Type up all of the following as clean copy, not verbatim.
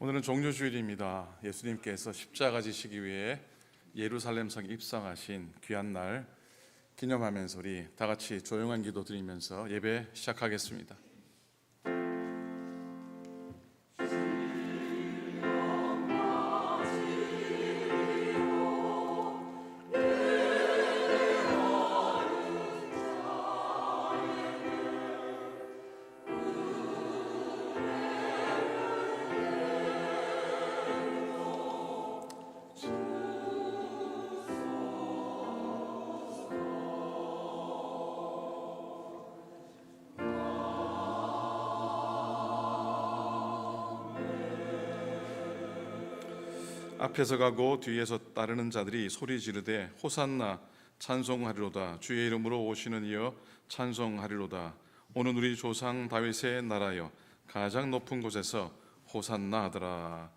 오늘은 종료주일입니다. 예수님께서 십자가 지시기 위해 예루살렘 성에 입성하신 귀한 날 기념하면서 우리 다 같이 조용한 기도 드리면서 예배 시작하겠습니다. 앞에서 가고 뒤에서 따르는 자들이 소리 지르되 호산나 찬송하리로다. 주의 이름으로 오시는 이여 찬송하리로다. 오는 우리 조상 다윗의 나라여 가장 높은 곳에서 호산나 하더라.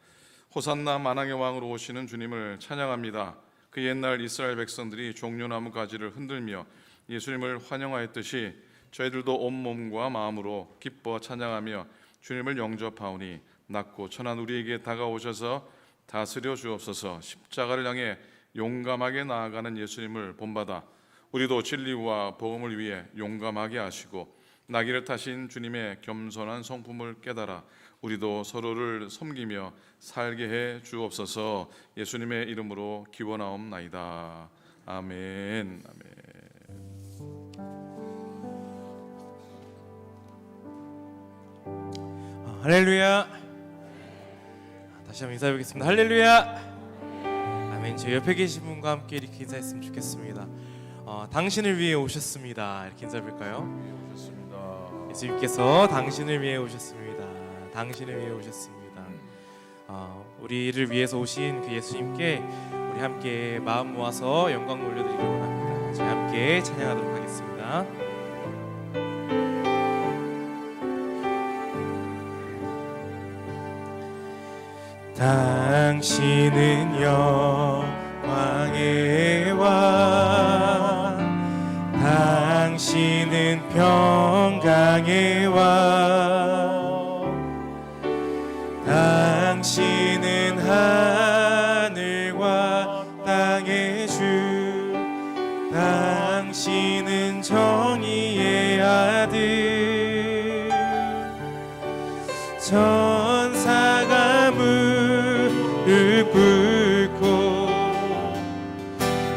호산나 만왕의 왕으로 오시는 주님을 찬양합니다. 그 옛날 이스라엘 백성들이 종려나무 가지를 흔들며 예수님을 환영하였듯이 저희들도 온몸과 마음으로 기뻐 찬양하며 주님을 영접하오니 낮고 천한 우리에게 다가오셔서 다스려 주옵소서. 십자가를 향해 용감하게 나아가는 예수님을 본받아 우리도 진리와 복음을 위해 용감하게 하시고 나귀를 타신 주님의 겸손한 성품을 깨달아 우리도 서로를 섬기며 살게 해 주옵소서. 예수님의 이름으로 기원하옵나이다. 아멘. 할렐루야. 다시 한번 인사드리겠습니다. 할렐루야. 아멘. 제 옆에 계신 분과 함께 이렇게 인사했으면 좋겠습니다. 당신을 위해 오셨습니다. 이렇게 인사드릴까요? 예수님께서 당신을 위해 오셨습니다. 당신을 위해 오셨습니다. 우리를 위해서 오신 그 예수님께 우리 함께 마음 모아서 영광 올려드리기 원합니다. 저희 함께 찬양하도록 하겠습니다. 당신은 영광의 왕, 당신은 평강의 왕, 당신은 하늘과 땅의 주, 당신은 정의의 아들, 천사가 무릎 꿇고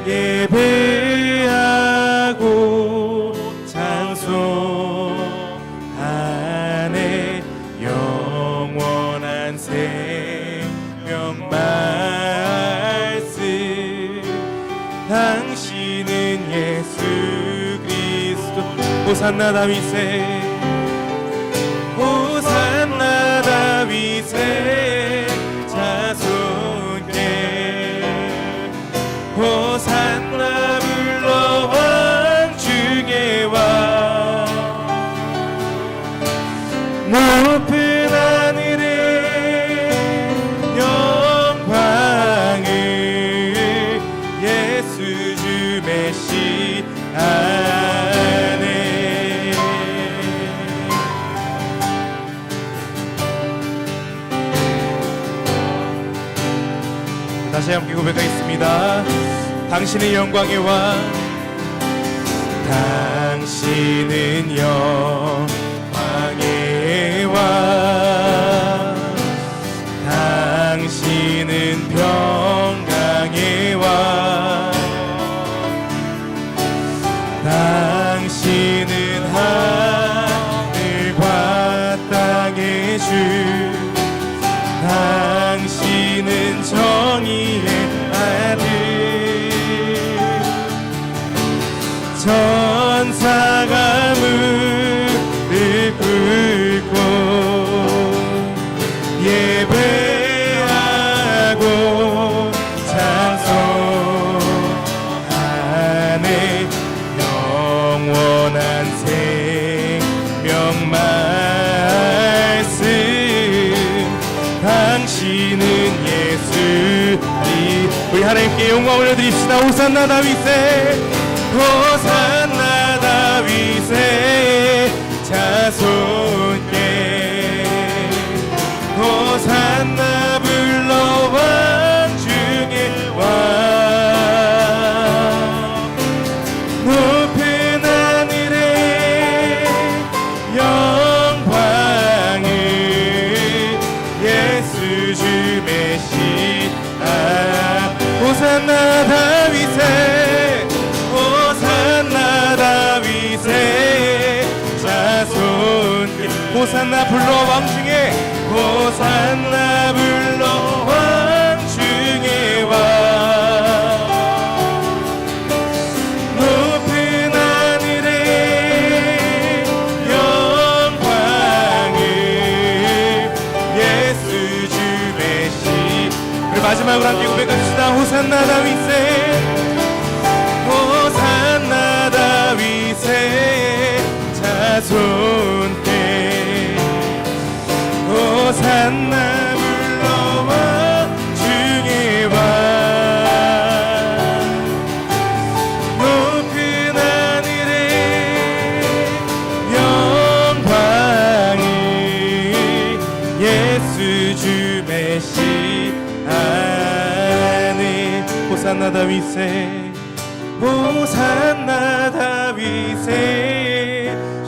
예배하고 찬송하네. 영원한 생명 말씀, 당신은 예수 그리스도. 호산나 다윗의, 호산나 다윗의 자손께, 호산나 불러 왕 중의 왕. 높은 하늘에 영광을 예수 주 메시아네. 다시 함께 고백하겠습니다. 당신은 영광의 왕, 당신은 영광의 왕, 당신은 평강의 왕, 당신은 하늘과 땅의 주, 당신은 정의의 아들, 천사가 무릎 꿇고 예배하고 찬송하네. 영원한 생명 말씀, 당신은 예수. 우리 하나님께 영광 올려드립시다. 호산나 다윗의, 호산나 다윗의 자손께, 호산나 호산나 불러 왕중에 호산나 불러 왕중에 와 높은 하늘에 영광을 예수 주 메시. 그리고 마지막으로 함께 고백합시다. 호산나 다윗의 호산나 다윗의 자손께 호산나 불러와 중에 와 높은 하늘에 영광을 예수 주 메시 안에 호산나 다윗의 호산나 다윗의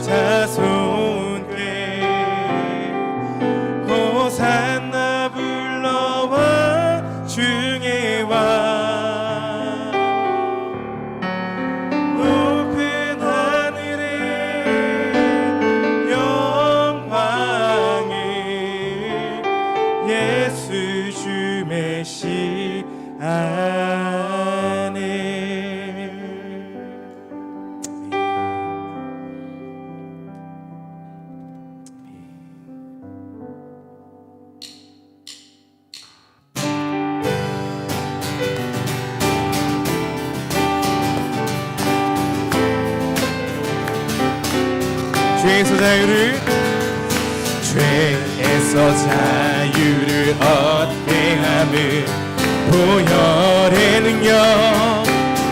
자손께 호산나 불러와 중에 와 높은 하늘에 영광을 예수 주 메시 안에. 죄에서 자유를 얻게 함을 보혈의 능력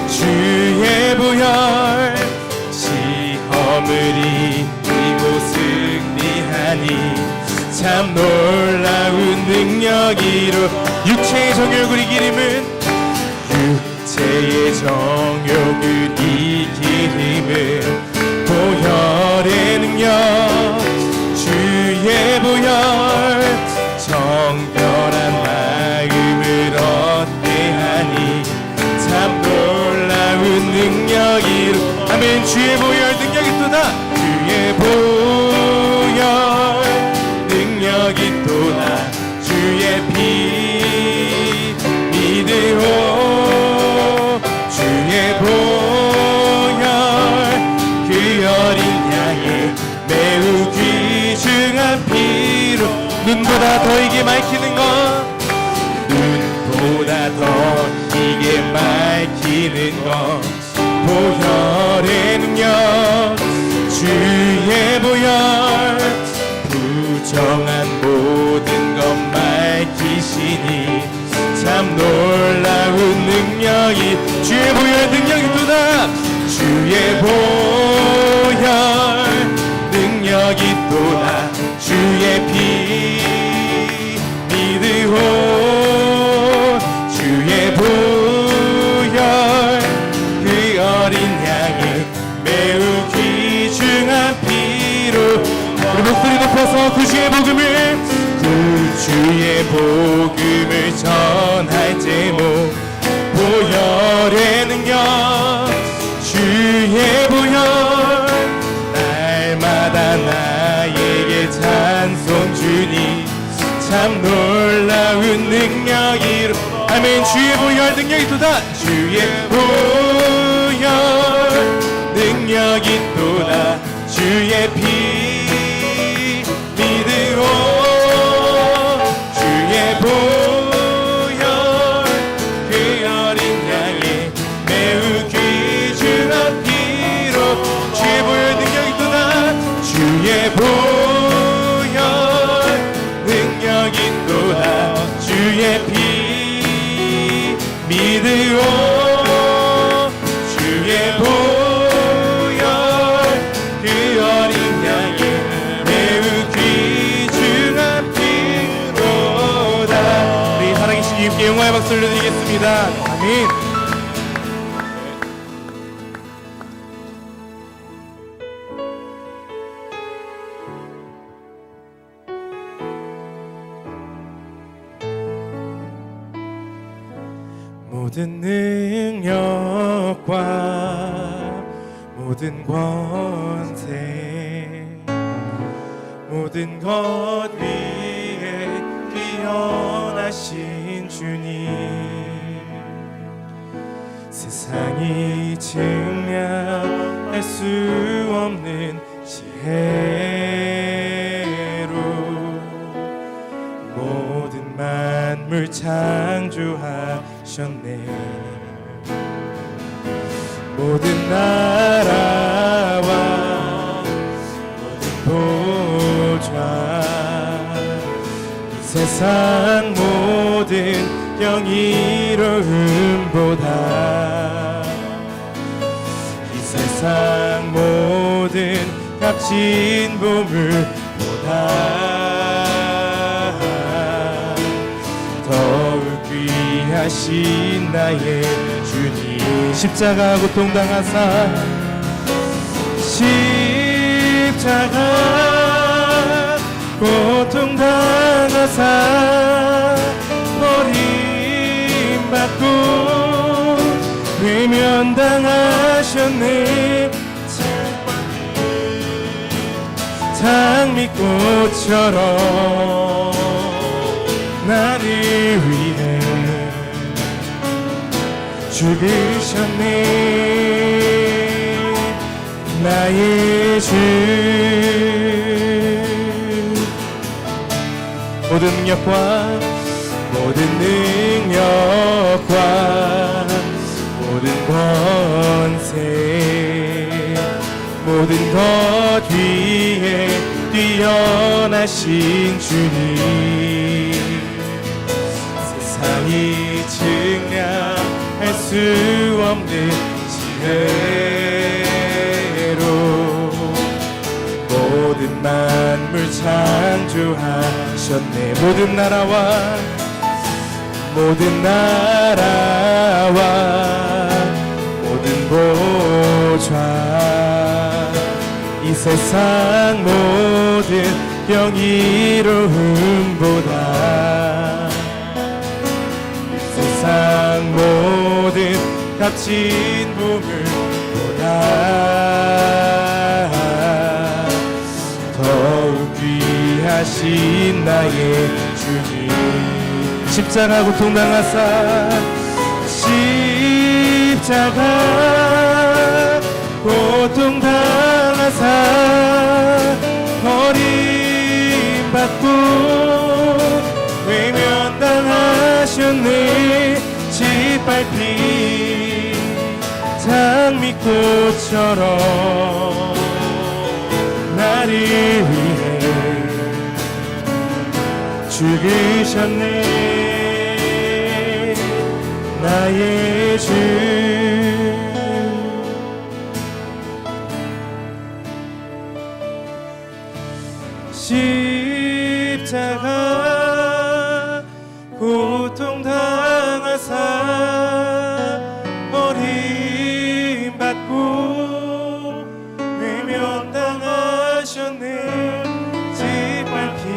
주의 보혈 시험을 이기고 승리하니 참 놀라운 능력이로 육체의 정욕을 이기림은 육체의 정욕을 이기림은 보혈의 능력 주의 보혈 정결한 마음을 얻게 하니 참 놀라운 능력이로 아멘. 주의 보혈 능력이 또다 주의 보혈 능력이 또다 주의 피 믿으오 주의 보혈 그 어린 양의 매우 귀중한 피로 눈보다 더 이게 맑히는 것 눈보다 더 이게 맑히는 것 보혈의 능력 주의 보혈 부정한 모든 것 밝히시니 참 놀라운 능력이 주의 보혈 능력이 또다 주의 보혈 능력이 또다 주의 피 믿으오 주의 보혈 그 어린 양의 매우 귀중한 피로 우리 목소리 높여서 구주의 복음을 전할 제목 보혈의 능력 주의 보혈 날마다 나에게 찬송 주니 참 놀라운 능력이로 아멘. 주의 보혈 능력이 또다 주의 보혈 능력이 또다 주의 피 믿으오 주의 보혈 그 어린 양의 매우 귀중한 피로 주의 보혈 능력이 또다 주의 보혈 능력이 또다 주의 피 믿으오 주의 보혈 그 어린 양의 매우 귀중한 피로다. 우리 살아계신 주님께 영광의 박수 올려드리겠습니다. 아멘. 모든 능력과 모든 권세 모든 것 위에 뛰어나신 주님, 세상이 증량할 수 없는 지혜로 모든 만물 창조하셨네. 모든 나라와 모든 보좌, 이 세상 모든 영이로움보다, 이 세상 모든 값진 보물보다 더욱 귀하신 나의 주님, 십자가 고통당하사, 십자가 고통당하사 버림받고 외면당하셨네. 장미꽃처럼 나를 위해 죽으셨네. 나의 주, 모든 능력과 모든 능력과 모든 권세, 모든 것 위에 뛰어나신 주님, 세상이 증량할 수 없는 지혜로 모든 만물 창조하셨네. 모든 나라와 모든 나라와 모든 보좌, 이 세상 모든 영이로움보다, 이 세상 모든 값진 보물보다 더욱 귀하신 나의 주님, 십자가 고통당하사, 십자가 고통당하사 버림받고 외면당하셨네. 짓밟힌 장미꽃처럼 나를 위해 죽으셨네. 나의 주, 십자가 고통당하사 버림받고 외면당하셨네. 짓밟힌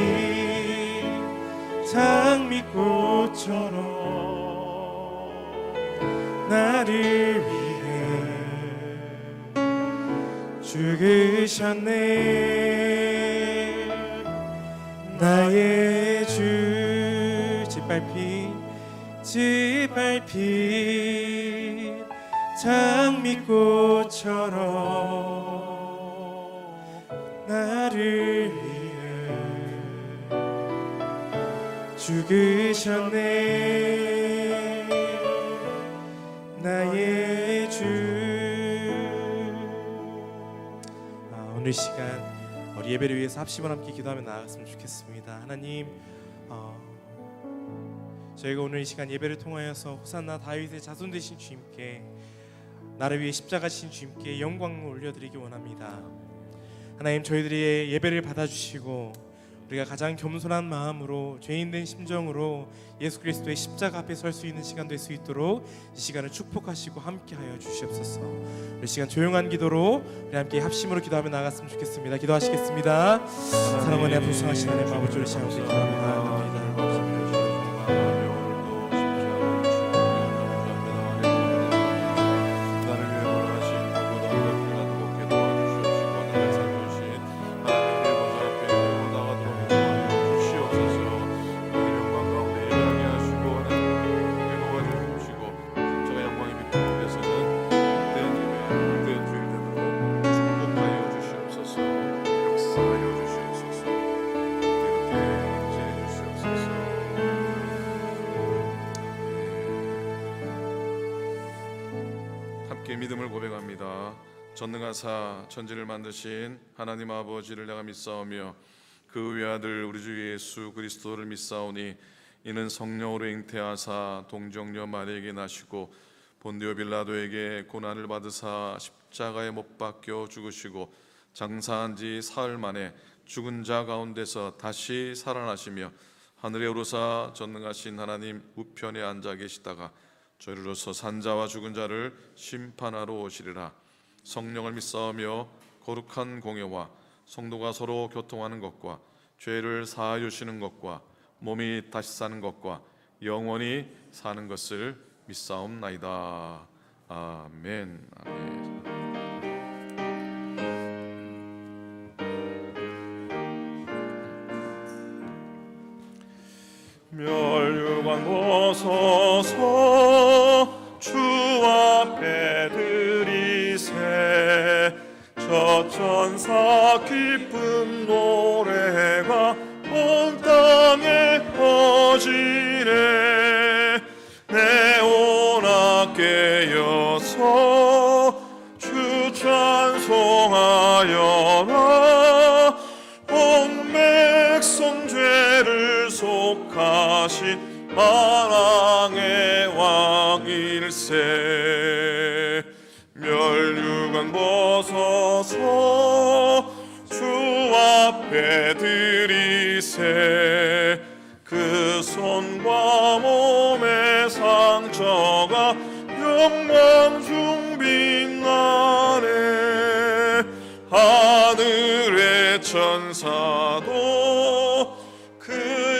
장미꽃처럼 나를 위해 죽으셨네. 나의 주, 짓밟힌 장미꽃처럼 나를 위해 죽으셨네. 나의 주. 오늘 시간 우리 예배를 위해서 합심을 함께 기도하며 나아갔으면 좋겠습니다. 하나님, 저희가 오늘 이 시간 예배를 통하여서 호산나 다윗의 자손 되신 주님께, 나를 위해 십자가 지신 주님께 영광을 올려드리기 원합니다. 하나님, 저희들의 예배를 받아주시고 우리가 가장 겸손한 마음으로 죄인된 심정으로 예수 그리스도의 십자가 앞에 설 수 있는 시간 될 수 있도록 이 시간을 축복하시고 함께하여 주시옵소서. 이 시간 조용한 기도로 우리 함께 합심으로 기도하며 나갔으면 좋겠습니다. 기도하시겠습니다. 사랑하는 하나님, 불쌍하신 하나님 아버지, 우리 시간 기도합니다. 우리 믿음을 고백합니다. 전능하사 천지를 만드신 하나님 아버지를 내가 믿사오며 그 외아들 우리 주 예수 그리스도를 믿사오니 이는 성령으로 잉태하사 동정녀 마리에게 나시고 본디오 빌라도에게 고난을 받으사 십자가에 못 박혀 죽으시고 장사한 지 사흘 만에 죽은 자 가운데서 다시 살아나시며 하늘에 오르사 전능하신 하나님 우편에 앉아 계시다가 저희로서 산자와 죽은 자를 심판하러 오시리라. 성령을 믿사오며 거룩한 공예와 성도가 서로 교통하는 것과 죄를 사하여 주시는 것과 몸이 다시 사는 것과 영원히 사는 것을 믿사옵나이다. 아멘. 아멘. 멸류관 벗어서 주 앞에 드리세 저 천사 기쁜 노래가 온 땅에 퍼지네 내오나 깨어서 주 찬송하여라 온 백성 죄를 속하신 만왕의 왕일세 멸류관 벗어서 주 앞에 드리세 그 손과 몸의 상처가 영광 중 빛나네 하늘의 천사도 그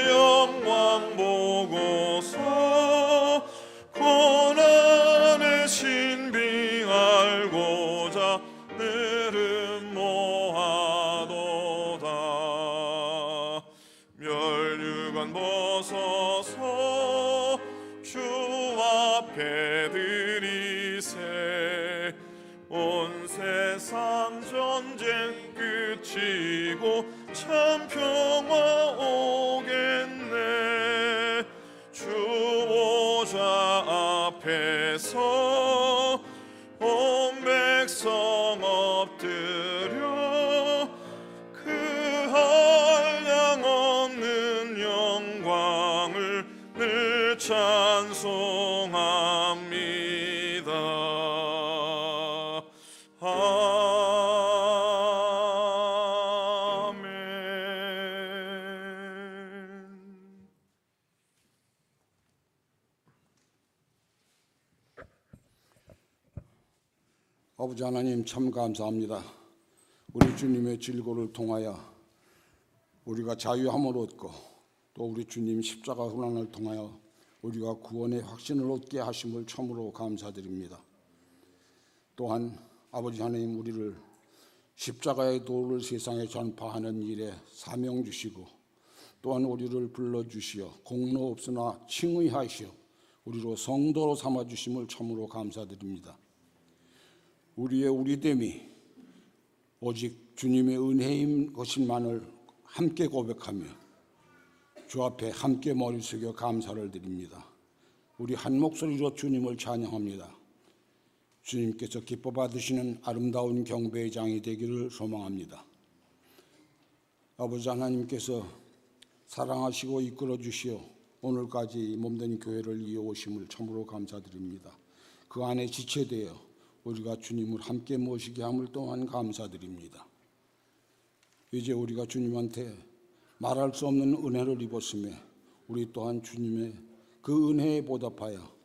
영광 보고서 고난의 신비 알고자 늘은 모아도다 멸류관 벗어서 주 앞에 드리세 온 세상 전쟁 끝이고 참 평화 오겠네 주 보좌 앞에서 온 백성 엎드려 그 한량 없는 영광을 늘 찬송합니다. 아버지 하나님 참 감사합니다. 우리 주님의 질고를 통하여 우리가 자유함을 얻고 또 우리 주님 십자가 훈련을 통하여 우리가 구원의 확신을 얻게 하심을 참으로 감사드립니다. 또한 아버지 하나님 우리를 십자가의 도를 세상에 전파하는 일에 사명 주시고 또한 우리를 불러주시어 공로 없으나 칭의하시어 우리로 성도로 삼아주심을 참으로 감사드립니다. 우리의 우리됨이 오직 주님의 은혜인 것만을 함께 고백하며 주 앞에 함께 머리 숙여 감사를 드립니다. 우리 한 목소리로 주님을 찬양합니다. 주님께서 기뻐 받으시는 아름다운 경배의 장이 되기를 소망합니다. 아버지 하나님께서 사랑하시고 이끌어 주시어 오늘까지 몸된 교회를 이어오심을 참으로 감사드립니다. 그 안에 지체되어 우리가 주님을 함께 모시게 함을 또한 감사드립니다. 이제 우리가 주님한테 말할 수 없는 은혜를 입었음에 우리 또한 주님의 그 은혜에 보답하여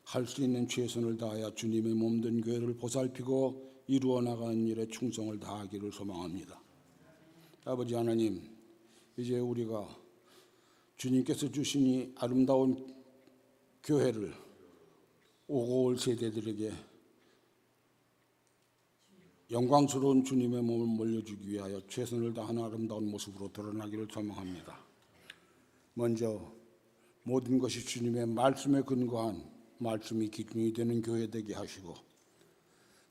할 수 있는 최선을 다하여 주님의 몸된 교회를 보살피고 이루어 나가는 일에 충성을 다하기를 소망합니다. 아버지 하나님, 이제 우리가 주님께서 주신 이 아름다운 교회를 오고 올 세대들에게 영광스러운 주님의 몸을 물려주기 위하여 최선을 다하는 아름다운 모습으로 드러나기를 소망합니다. 먼저 모든 것이 주님의 말씀에 근거한 말씀이 기준이 되는 교회 되게 하시고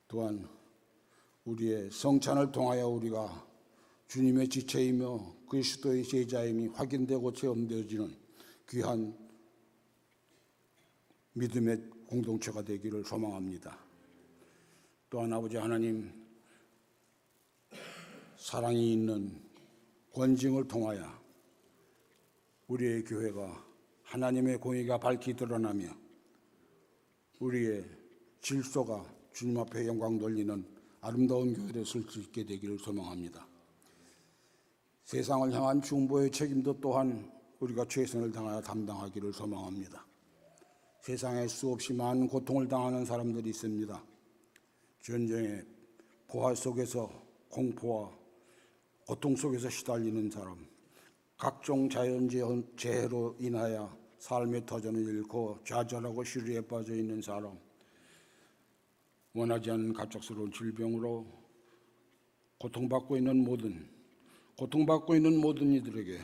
또한 우리의 성찬을 통하여 우리가 주님의 지체이며 그리스도의 제자임이 확인되고 체험되어지는 귀한 믿음의 공동체가 되기를 소망합니다. 또한 아버지 하나님, 사랑이 있는 권징을 통하여 우리의 교회가 하나님의 공의가 밝히 드러나며 우리의 질서가 주님 앞에 영광 돌리는 아름다운 교회를 쓸 수 있게 되기를 소망합니다. 세상을 향한 중보의 책임도 또한 우리가 최선을 다하여 담당하기를 소망합니다. 세상에 수없이 많은 고통을 당하는 사람들이 있습니다. 전쟁의 포화 속에서 공포와 고통 속에서 시달리는 사람, 각종 자연재해로 인하여 삶의 터전을 잃고 좌절하고 시리에 빠져 있는 사람, 원하지 않는 갑작스러운 질병으로 고통받고 있는 모든 이들에게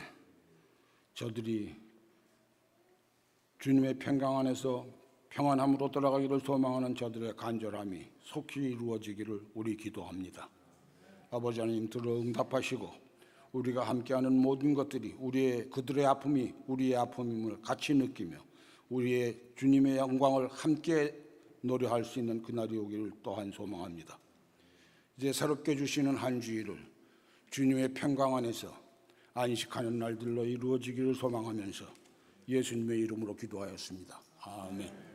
저들이 주님의 평강 안에서 평안함으로 돌아가기를 소망하는 저들의 간절함이 속히 이루어지기를 우리 기도합니다. 아버지 하나님, 들어 응답하시고 우리가 함께하는 모든 것들이 그들의 아픔이 우리의 아픔임을 같이 느끼며 우리의 주님의 영광을 함께 노래할 수 있는 그날이 오기를 또한 소망합니다. 이제 새롭게 주시는 한 주일을 주님의 평강 안에서 안식하는 날들로 이루어지기를 소망하면서 예수님의 이름으로 기도하였습니다. 아멘.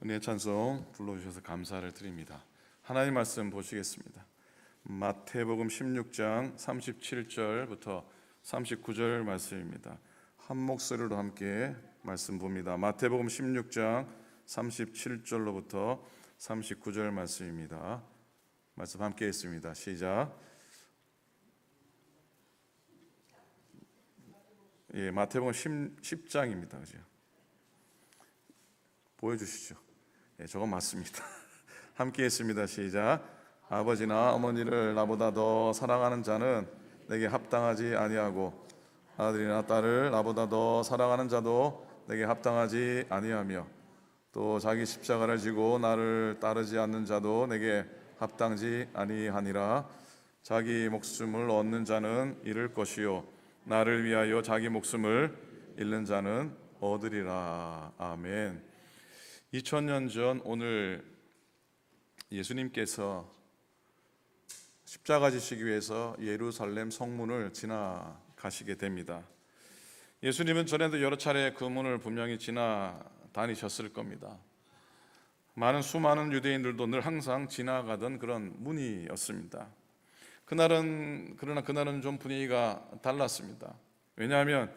은혜 찬송 불러주셔서 감사를 드립니다. 하나님 말씀 보시겠습니다. 마태복음 16장 37절부터 39절 말씀입니다. 한 목소리로 함께 말씀 봅니다. 마태복음 16장 37절로부터 39절 말씀입니다. 말씀 함께 했습니다. 시작. 예, 마태복음 10장입니다. 그죠? 보여주시죠. 예, 저건 맞습니다. 함께 했습니다. 시작. 아버지나 어머니를 나보다 더 사랑하는 자는 내게 합당하지 아니하고 아들이나 딸을 나보다 더 사랑하는 자도 내게 합당하지 아니하며 또 자기 십자가를 지고 나를 따르지 않는 자도 내게 합당지 아니하니라. 자기 목숨을 얻는 자는 잃을 것이요 나를 위하여 자기 목숨을 잃는 자는 얻으리라. 아멘. 2000년 전 오늘 예수님께서 십자가 지시기 위해서 예루살렘 성문을 지나가시게 됩니다. 예수님은 전에도 여러 차례 그 문을 분명히 지나 다니셨을 겁니다. 수많은 유대인들도 늘 항상 지나가던 그런 문이었습니다. 그러나 그날은 좀 분위기가 달랐습니다. 왜냐하면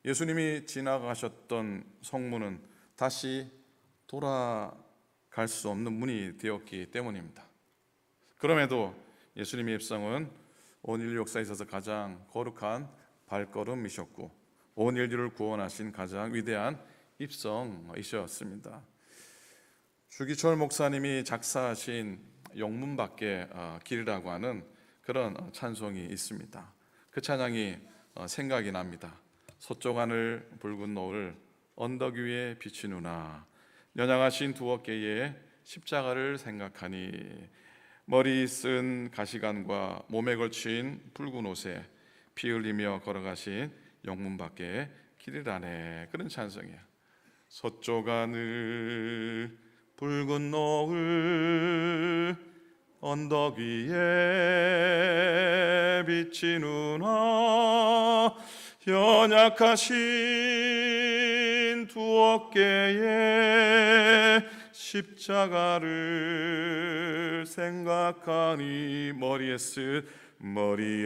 예수님이 지나가셨던 성문은 다시 돌아갈 수 없는 문이 되었기 때문입니다. 그럼에도 예수님의 입성은 온 인류 역사에 있어서 가장 거룩한 발걸음이셨고 온 인류를 구원하신 가장 위대한 입성이셨습니다. 주기철 목사님이 작사하신 영문 밖의 길이라고 하는 그런 찬송이 있습니다. 그 찬양이 생각이 납니다. 서쪽 하늘 붉은 노을 언덕 위에 비치누나 연약하신 두 어깨에 십자가를 생각하니 머리 쓴 가시관과 몸에 걸친 붉은 옷에 피 흘리며 걸어가신 영문 밖의 길이라네. 그런 찬송이에요. 서쪽 하늘 붉은 노을 언덕 위에 비치누나 연약하신 두 어깨에 십자가를 생각하니 머리에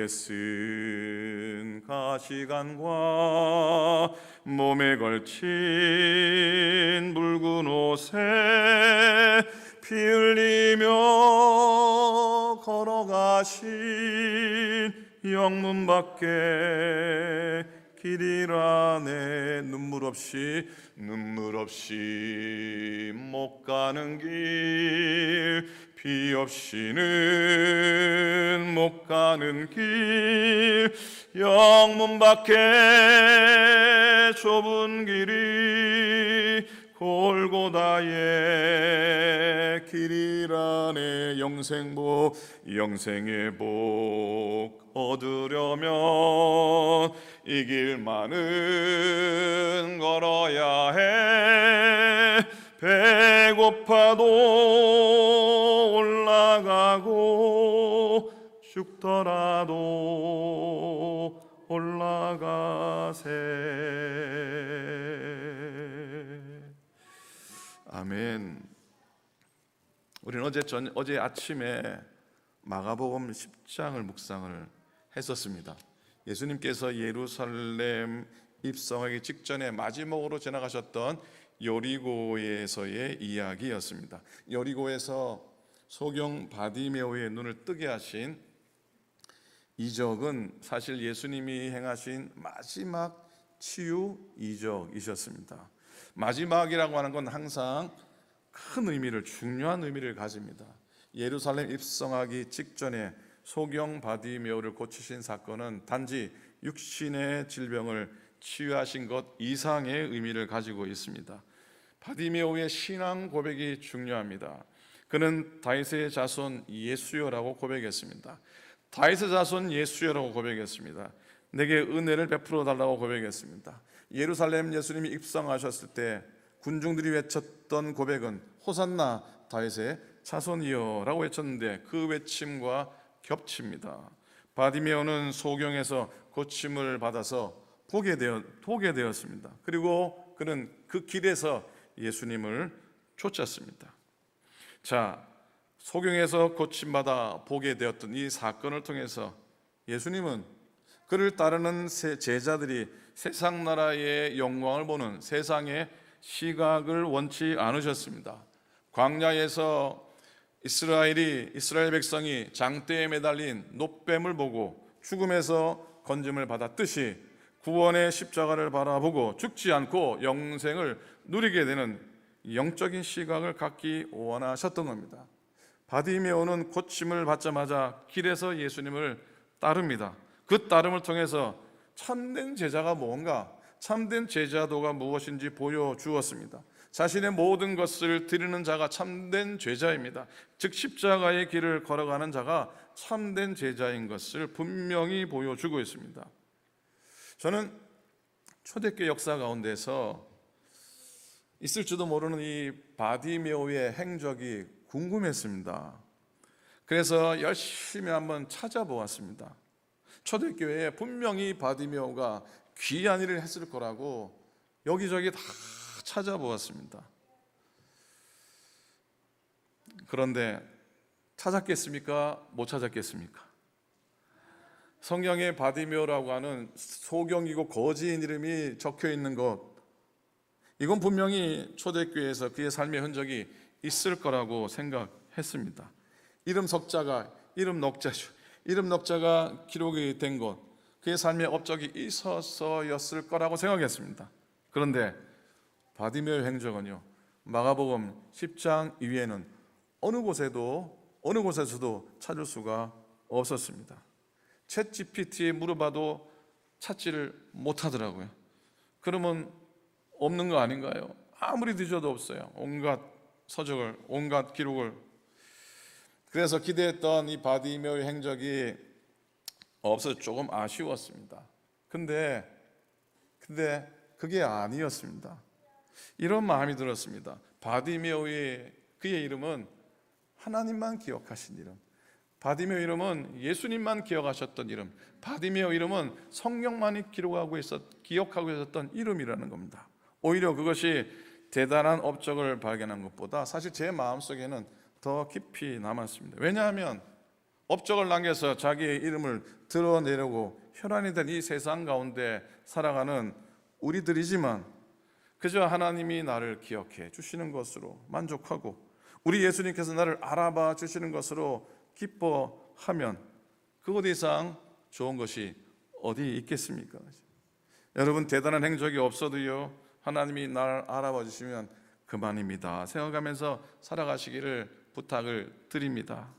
쓴 가시관과 몸에 걸친 붉은 옷에 피 흘리며 걸어가신 영문 밖에 길이라네. 눈물 없이 못 가는 길, 피 없이는 못 가는 길, 영문 밖에 좁은 길이 골고다의 길이라네. 영생의 복 얻으려면 이 길만은 걸어야 해. 배고파도 올라가고 죽더라도 올라가세. 아멘. 우리는 어제 아침에 마가복음 10장을 묵상을 했었습니다. 예수님께서 예루살렘 입성하기 직전에 마지막으로 지나가셨던 여리고에서의 이야기였습니다. 여리고에서 소경 바디메오의 눈을 뜨게 하신 이적은 사실 예수님이 행하신 마지막 치유 이적이셨습니다. 마지막이라고 하는 건 항상 큰 의미를, 중요한 의미를 가집니다. 예루살렘 입성하기 직전에 소경 바디메오를 고치신 사건은 단지 육신의 질병을 치유하신 것 이상의 의미를 가지고 있습니다. 바디메오의 신앙 고백이 중요합니다. 그는 다윗의 자손 예수여라고 고백했습니다. 다윗의 자손 예수여라고 고백했습니다. 내게 은혜를 베풀어 달라고 고백했습니다. 예루살렘 예수님이 입성하셨을 때 군중들이 외쳤던 고백은 호산나 다윗의 자손이여라고 외쳤는데 그 외침과 겹칩니다. 바디메오는 소경에서 고침을 받아서 보게 되었습니다. 그리고 그는 그 길에서 예수님을 쫓았습니다. 자, 소경에서 고침받아 보게 되었던 이 사건을 통해서 예수님은 그를 따르는 제자들이 세상 나라의 영광을 보는 세상의 시각을 원치 않으셨습니다. 광야에서 이스라엘 백성이 장대에 매달린 놋뱀을 보고 죽음에서 건짐을 받았듯이 구원의 십자가를 바라보고 죽지 않고 영생을 누리게 되는 영적인 시각을 갖기 원하셨던 겁니다. 바디메오는 고침을 받자마자 길에서 예수님을 따릅니다. 그 따름을 통해서 참된 제자가 뭔가, 참된 제자도가 무엇인지 보여주었습니다. 자신의 모든 것을 드리는 자가 참된 제자입니다. 즉 십자가의 길을 걸어가는 자가 참된 제자인 것을 분명히 보여주고 있습니다. 저는 초대교회 역사 가운데서 있을지도 모르는 이 바디메오의 행적이 궁금했습니다. 그래서 열심히 한번 찾아보았습니다. 초대교회에 분명히 바디메오가 귀한 일을 했을 거라고 여기저기 다 찾아보았습니다. 그런데 찾았겠습니까? 못 찾았겠습니까? 성경에 바디메오라고 하는 소경이고 거지인 이름이 적혀 있는 것, 이건 분명히 초대교회에서 그의 삶의 흔적이 있을 거라고 생각했습니다. 이름 석자가 이름 넉자가 기록이 된 것, 그의 삶의 업적이 있어서였을 거라고 생각했습니다. 그런데 바디메오의 행적은요, 마가복음 10장 이외에는 어느 곳에서도 찾을 수가 없었습니다. 챗 GPT에 물어봐도 찾지를 못하더라고요. 그러면 없는 거 아닌가요? 아무리 뒤져도 없어요. 온갖 서적을, 온갖 기록을. 그래서 기대했던 이 바디메오의 행적이 없어서 조금 아쉬웠습니다. 근데 그게 아니었습니다. 이런 마음이 들었습니다. 바디메오의 그의 이름은 하나님만 기억하신 이름, 바디메오 이름은 예수님만 기억하셨던 이름, 바디메오 이름은 성경만이 기억하고 있었던 이름이라는 겁니다. 오히려 그것이 대단한 업적을 발견한 것보다 사실 제 마음속에는 더 깊이 남았습니다. 왜냐하면 업적을 남겨서 자기의 이름을 드러내려고 혈안이 된 이 세상 가운데 살아가는 우리들이지만 그저 하나님이 나를 기억해 주시는 것으로 만족하고 우리 예수님께서 나를 알아봐 주시는 것으로 기뻐하면 그것 이상 좋은 것이 어디 있겠습니까? 여러분, 대단한 행적이 없어도요, 하나님이 나를 알아봐 주시면 그만입니다 생각하면서 살아가시기를 부탁을 드립니다.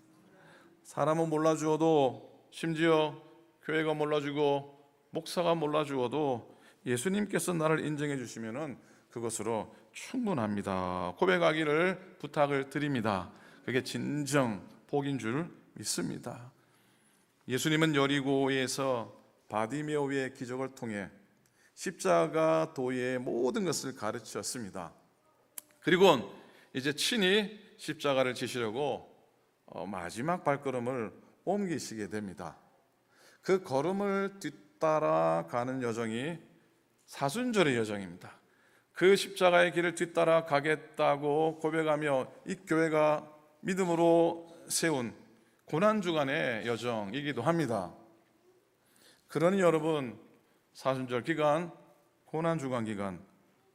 사람은 몰라주어도, 심지어 교회가 몰라주고 목사가 몰라주어도 예수님께서 나를 인정해 주시면 그것으로 충분합니다. 고백하기를 부탁을 드립니다. 그게 진정 복인 줄 믿습니다. 예수님은 여리고에서 바디메오의 기적을 통해 십자가 도의 모든 것을 가르치셨습니다. 그리고 이제 친히 십자가를 지시려고 마지막 발걸음을 옮기시게 됩니다. 그 걸음을 뒤따라 가는 여정이 사순절의 여정입니다. 그 십자가의 길을 뒤따라 가겠다고 고백하며 이 교회가 믿음으로 세운 고난주간의 여정이기도 합니다. 그러니 여러분, 사순절 기간, 고난주간 기간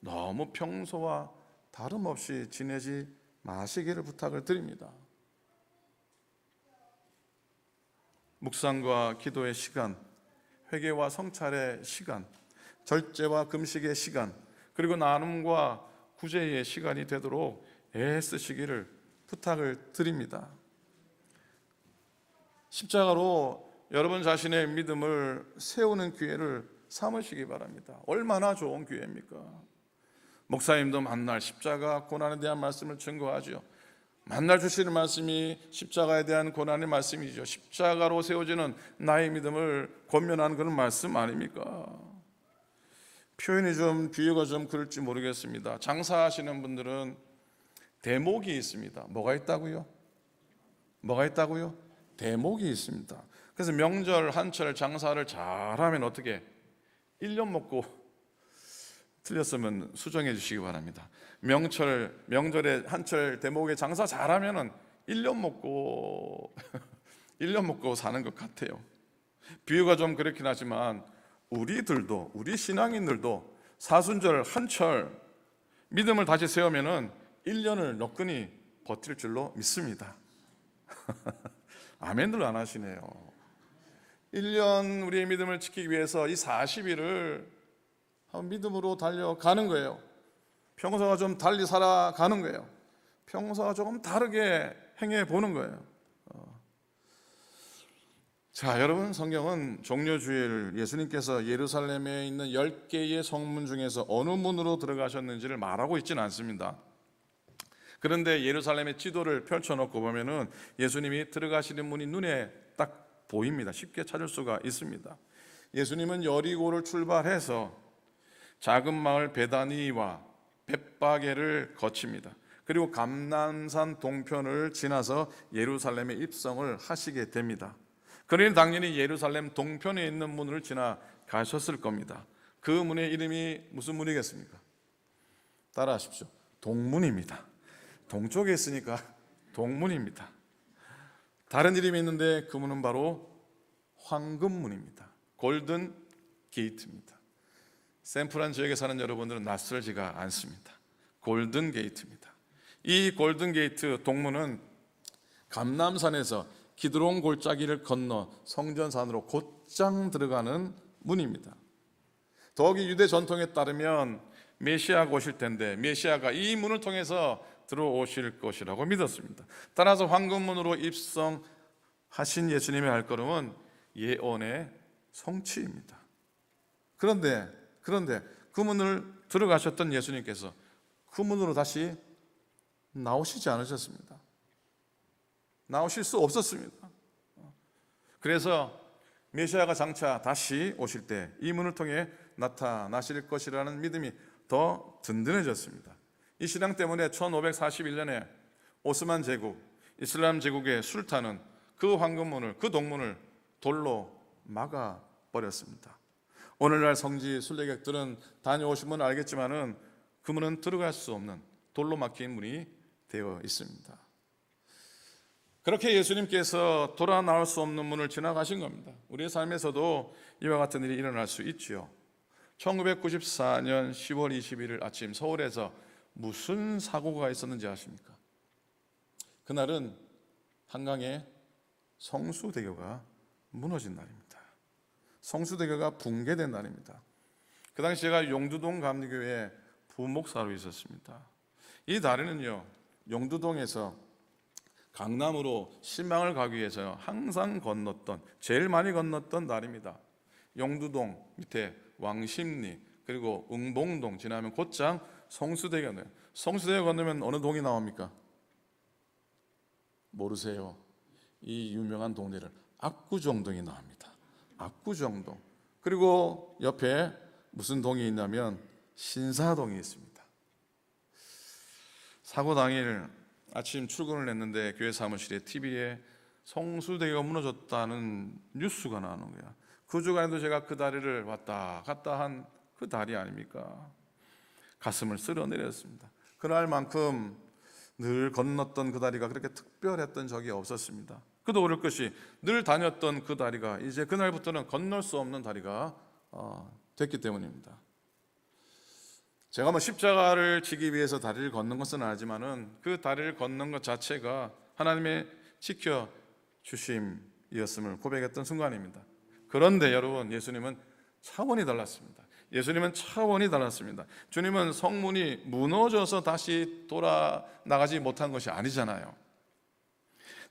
너무 평소와 다름없이 지내지 마시기를 부탁을 드립니다. 묵상과 기도의 시간, 회개와 성찰의 시간, 절제와 금식의 시간, 그리고 나눔과 구제의 시간이 되도록 애쓰시기를 부탁을 드립니다. 십자가로 여러분 자신의 믿음을 세우는 기회를 삼으시기 바랍니다. 얼마나 좋은 기회입니까? 목사님도 만날 십자가 고난에 대한 말씀을 증거하죠. 만날 주시는 말씀이 십자가에 대한 고난의 말씀이죠. 십자가로 세워지는 나의 믿음을 권면하는 그런 말씀 아닙니까? 표현이 좀, 비유가 좀 그럴지 모르겠습니다. 장사하시는 분들은 대목이 있습니다. 뭐가 있다고요? 대목이 있습니다. 그래서 명절, 한철 장사를 잘하면 어떻게 1년 먹고 틀렸으면 수정해 주시기 바랍니다. 명절에 한철 대목에 장사 잘하면은 1년 먹고 1년 먹고 사는 것 같아요. 비유가 좀 그렇긴 하지만 우리 신앙인들도 사순절 한철 믿음을 다시 세우면은 1년을 너끈히 버틸 줄로 믿습니다. 아멘들 안 하시네요. 1년 우리의 믿음을 지키기 위해서 이 40일을 믿음으로 달려가는 거예요. 평소와 좀 달리 살아가는 거예요. 평소와 조금 다르게 행해 보는 거예요. 자, 여러분, 성경은 종려주일 예수님께서 예루살렘에 있는 10개의 성문 중에서 어느 문으로 들어가셨는지를 말하고 있지는 않습니다. 그런데 예루살렘의 지도를 펼쳐놓고 보면은 예수님이 들어가시는 문이 눈에 딱 보입니다. 쉽게 찾을 수가 있습니다. 예수님은 여리고를 출발해서 작은 마을 베다니와 벳바게를 거칩니다. 그리고 감람산 동편을 지나서 예루살렘에 입성을 하시게 됩니다. 그러니 당연히 예루살렘 동편에 있는 문을 지나가셨을 겁니다. 그 문의 이름이 무슨 문이겠습니까? 따라하십시오. 동문입니다. 동쪽에 있으니까 동문입니다. 다른 이름이 있는데 그 문은 바로 황금문입니다. 골든 게이트입니다. 샌프란 지역에 사는 여러분들은 낯설지가 않습니다. 골든 게이트입니다. 이 골든 게이트 동문은 감람산에서 기드론 골짜기를 건너 성전산으로 곧장 들어가는 문입니다. 더욱이 유대 전통에 따르면 메시아가 오실 텐데 메시아가 이 문을 통해서 들어오실 것이라고 믿었습니다. 따라서 황금문으로 입성하신 예수님의 발걸음은 예언의 성취입니다. 그런데 그 문을 들어가셨던 예수님께서 그 문으로 다시 나오시지 않으셨습니다. 나오실 수 없었습니다. 그래서 메시아가 장차 다시 오실 때 이 문을 통해 나타나실 것이라는 믿음이 더 든든해졌습니다. 이 신앙 때문에 1541년에 오스만 제국, 이슬람 제국의 술탄은 그 황금문을, 그 동문을 돌로 막아버렸습니다. 오늘날 성지 순례객들은 다녀오시면 알겠지만은 그 문은 들어갈 수 없는 돌로 막힌 문이 되어 있습니다. 그렇게 예수님께서 돌아 나올 수 없는 문을 지나가신 겁니다. 우리의 삶에서도 이와 같은 일이 일어날 수 있지요. 1994년 10월 21일 아침 서울에서 무슨 사고가 있었는지 아십니까? 그날은 한강에 성수대교가 무너진 날입니다. 성수대교가 붕괴된 날입니다. 그 당시 제가 용두동 감리교회 부목사로 있었습니다. 이 날에는요, 용두동에서 강남으로 신망을 가기 위해서 항상 건넜던, 제일 많이 건넜던 날입니다. 용두동 밑에 왕십리, 그리고 응봉동 지나면 곧장 성수대교네요. 성수대교 건너면 어느 동이 나옵니까? 모르세요. 이 유명한 동네를 압구정동이 나옵니다. 압구정동. 그리고 옆에 무슨 동이 있냐면 신사동이 있습니다. 사고 당일 아침 출근을 했는데 교회 사무실에 TV에 성수대교가 무너졌다는 뉴스가 나오는 거야. 그 주간에도 제가 그 다리를 왔다 갔다 한 그 다리 아닙니까? 가슴을 쓸어내렸습니다. 그날만큼 늘 건넜던 그 다리가 그렇게 특별했던 적이 없었습니다. 그도 그럴 것이 늘 다녔던 그 다리가 이제 그날부터는 건널 수 없는 다리가 됐기 때문입니다. 제가 십자가를 지기 위해서 다리를 걷는 것은 아니지만은 그 다리를 걷는 것 자체가 하나님의 지켜주심이었음을 고백했던 순간입니다. 그런데 여러분, 예수님은 차원이 달랐습니다. 예수님은 차원이 달랐습니다. 주님은 성문이 무너져서 다시 돌아 나가지 못한 것이 아니잖아요.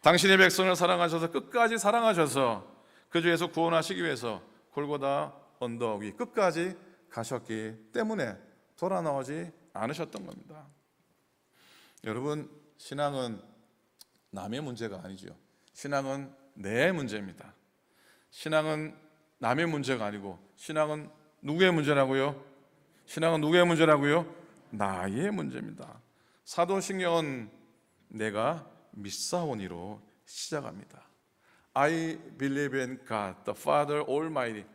당신의 백성을 사랑하셔서 끝까지 사랑하셔서 그 죄에서 구원하시기 위해서 골고다 언덕 위 끝까지 가셨기 때문에 돌아 나오지 않으셨던 겁니다. 여러분, 신앙은 남의 문제가 아니죠. 신앙은 내 문제입니다. 신앙은 남의 문제가 아니고 신앙은 누구의 문제라고요? 신앙은 누구의 문제라고요? 나의 문제입니다. 사도신경은 내가 믿사오니로 시작합니다. I believe in God, the Father Almighty.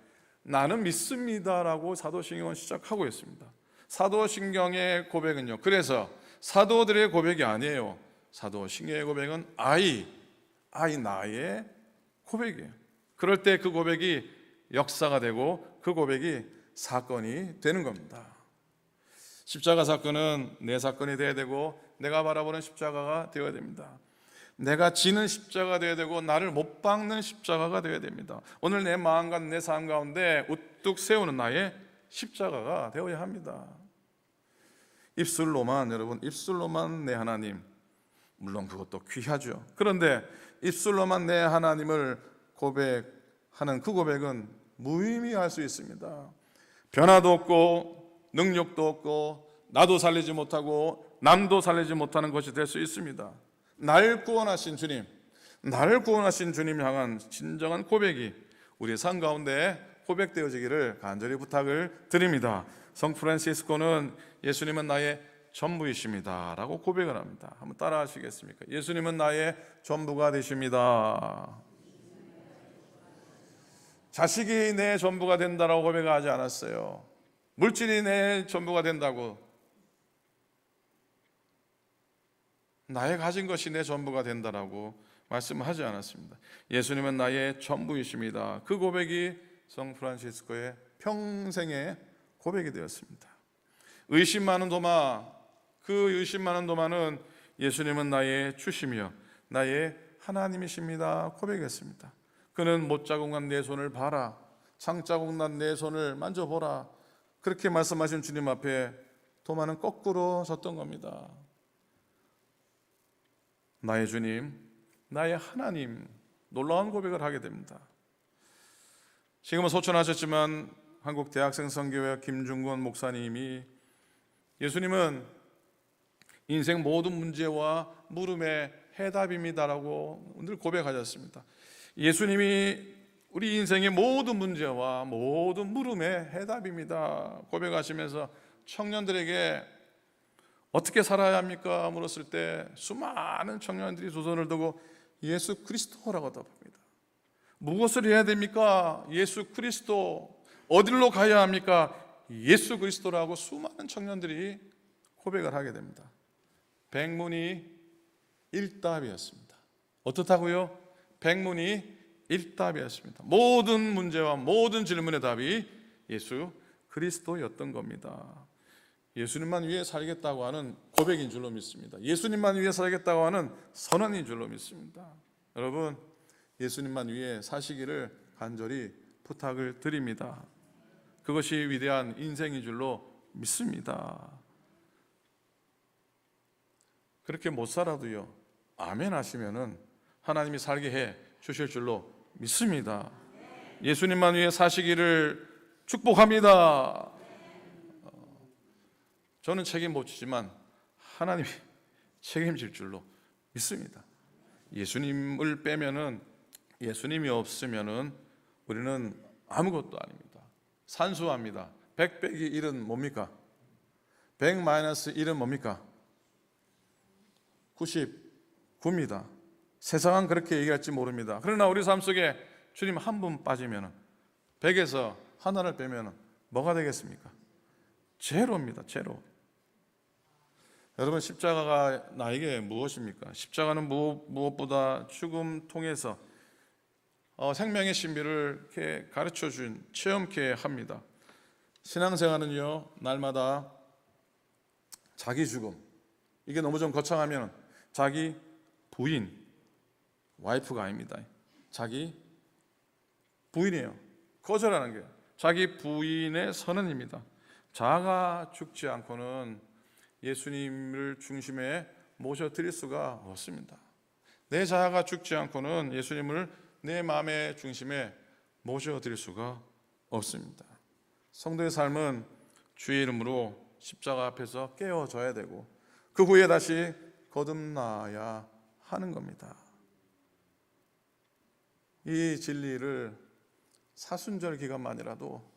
나는 믿습니다라고 사도신경은 시작하고 있습니다. 사도신경의 고백은요, 그래서 사도들의 고백이 아니에요. 사도신경의 고백은 아이 나의 고백이에요. 그럴 때 그 고백이 역사가 되고 그 고백이 사건이 되는 겁니다. 십자가 사건은 내 사건이 되어야 되고 내가 바라보는 십자가가 되어야 됩니다. 내가 지는 십자가가 되어야 되고 나를 못 박는 십자가가 되어야 됩니다. 오늘 내 마음과 내 삶 가운데 우뚝 세우는 나의 십자가가 되어야 합니다. 입술로만, 여러분, 입술로만 내 하나님, 물론 그것도 귀하죠. 그런데 입술로만 내 하나님을 고백하는 그 고백은 무의미할 수 있습니다. 변화도 없고 능력도 없고 나도 살리지 못하고 남도 살리지 못하는 것이 될 수 있습니다. 나를 구원하신 주님, 나를 구원하신 주님 향한 진정한 고백이 우리의 삶 가운데 고백되어지기를 간절히 부탁을 드립니다. 성 프란시스코는 예수님은 나의 전부이십니다 라고 고백을 합니다. 한번 따라 하시겠습니까? 예수님은 나의 전부가 되십니다. 자식이 내 전부가 된다라고 고백하지 않았어요. 물질이 내 전부가 된다고, 나의 가진 것이 내 전부가 된다라고 말씀하지 않았습니다. 예수님은 나의 전부이십니다. 그 고백이 성 프란시스코의 평생의 고백이 되었습니다. 의심 많은 도마, 그 의심 많은 도마는 예수님은 나의 주시며 나의 하나님이십니다 고백했습니다. 그는 못자국 난 내 손을 봐라, 창자국 난 내 손을 만져보라, 그렇게 말씀하신 주님 앞에 도마는 거꾸로 섰던 겁니다. 나의 주님, 나의 하나님, 놀라운 고백을 하게 됩니다. 지금은 소천하셨지만 한국 대학생 선교회 김중권 목사님이 예수님은 인생 모든 문제와 물음의 해답입니다라고 늘 고백하셨습니다. 예수님이 우리 인생의 모든 문제와 모든 물음의 해답입니다 고백하시면서 청년들에게 어떻게 살아야 합니까? 물었을 때 수많은 청년들이 두 손을 들고 예수 그리스도라고 답합니다. 무엇을 해야 됩니까? 예수 그리스도. 어디로 가야 합니까? 예수 그리스도라고 수많은 청년들이 고백을 하게 됩니다. 백문이 일답이었습니다. 어떻다고요? 백문이 일답이었습니다. 모든 문제와 모든 질문의 답이 예수 그리스도였던 겁니다. 예수님만 위해 살겠다고 하는 고백인 줄로 믿습니다. 예수님만 위해 살겠다고 하는 선언인 줄로 믿습니다. 여러분, 예수님만 위해 사시기를 간절히 부탁을 드립니다. 그것이 위대한 인생인 줄로 믿습니다. 그렇게 못 살아도요, 아멘 하시면은 하나님이 살게 해 주실 줄로 믿습니다. 예수님만 위해 사시기를 축복합니다. 저는 책임 못 지지만 하나님이 책임질 줄로 믿습니다. 예수님을 빼면은, 예수님이 없으면은 우리는 아무것도 아닙니다. 산수합니다. 100 빼기 1은 뭡니까? 100 마이너스 1은 뭡니까? 99입니다. 세상은 그렇게 얘기할지 모릅니다. 그러나 우리 삶 속에 주님 한 분 빠지면 100에서 하나를 빼면 뭐가 되겠습니까? 제로입니다. 제로. 여러분, 십자가가 나에게 무엇입니까? 십자가는 무엇보다 죽음 통해서 생명의 신비를 이렇게 가르쳐 준, 체험케 합니다. 신앙생활은요, 날마다 자기 죽음, 이게 너무 좀 거창하면 자기 부인, 와이프가 아닙니다. 자기 부인이에요. 거절하는 게 자기 부인의 선언입니다. 자아가 죽지 않고는 예수님을 중심에 모셔드릴 수가 없습니다. 내 자아가 죽지 않고는 예수님을 내 마음의 중심에 모셔드릴 수가 없습니다. 성도의 삶은 주의 이름으로 십자가 앞에서 깨어져야 되고 그 후에 다시 거듭나야 하는 겁니다. 이 진리를 사순절 기간만이라도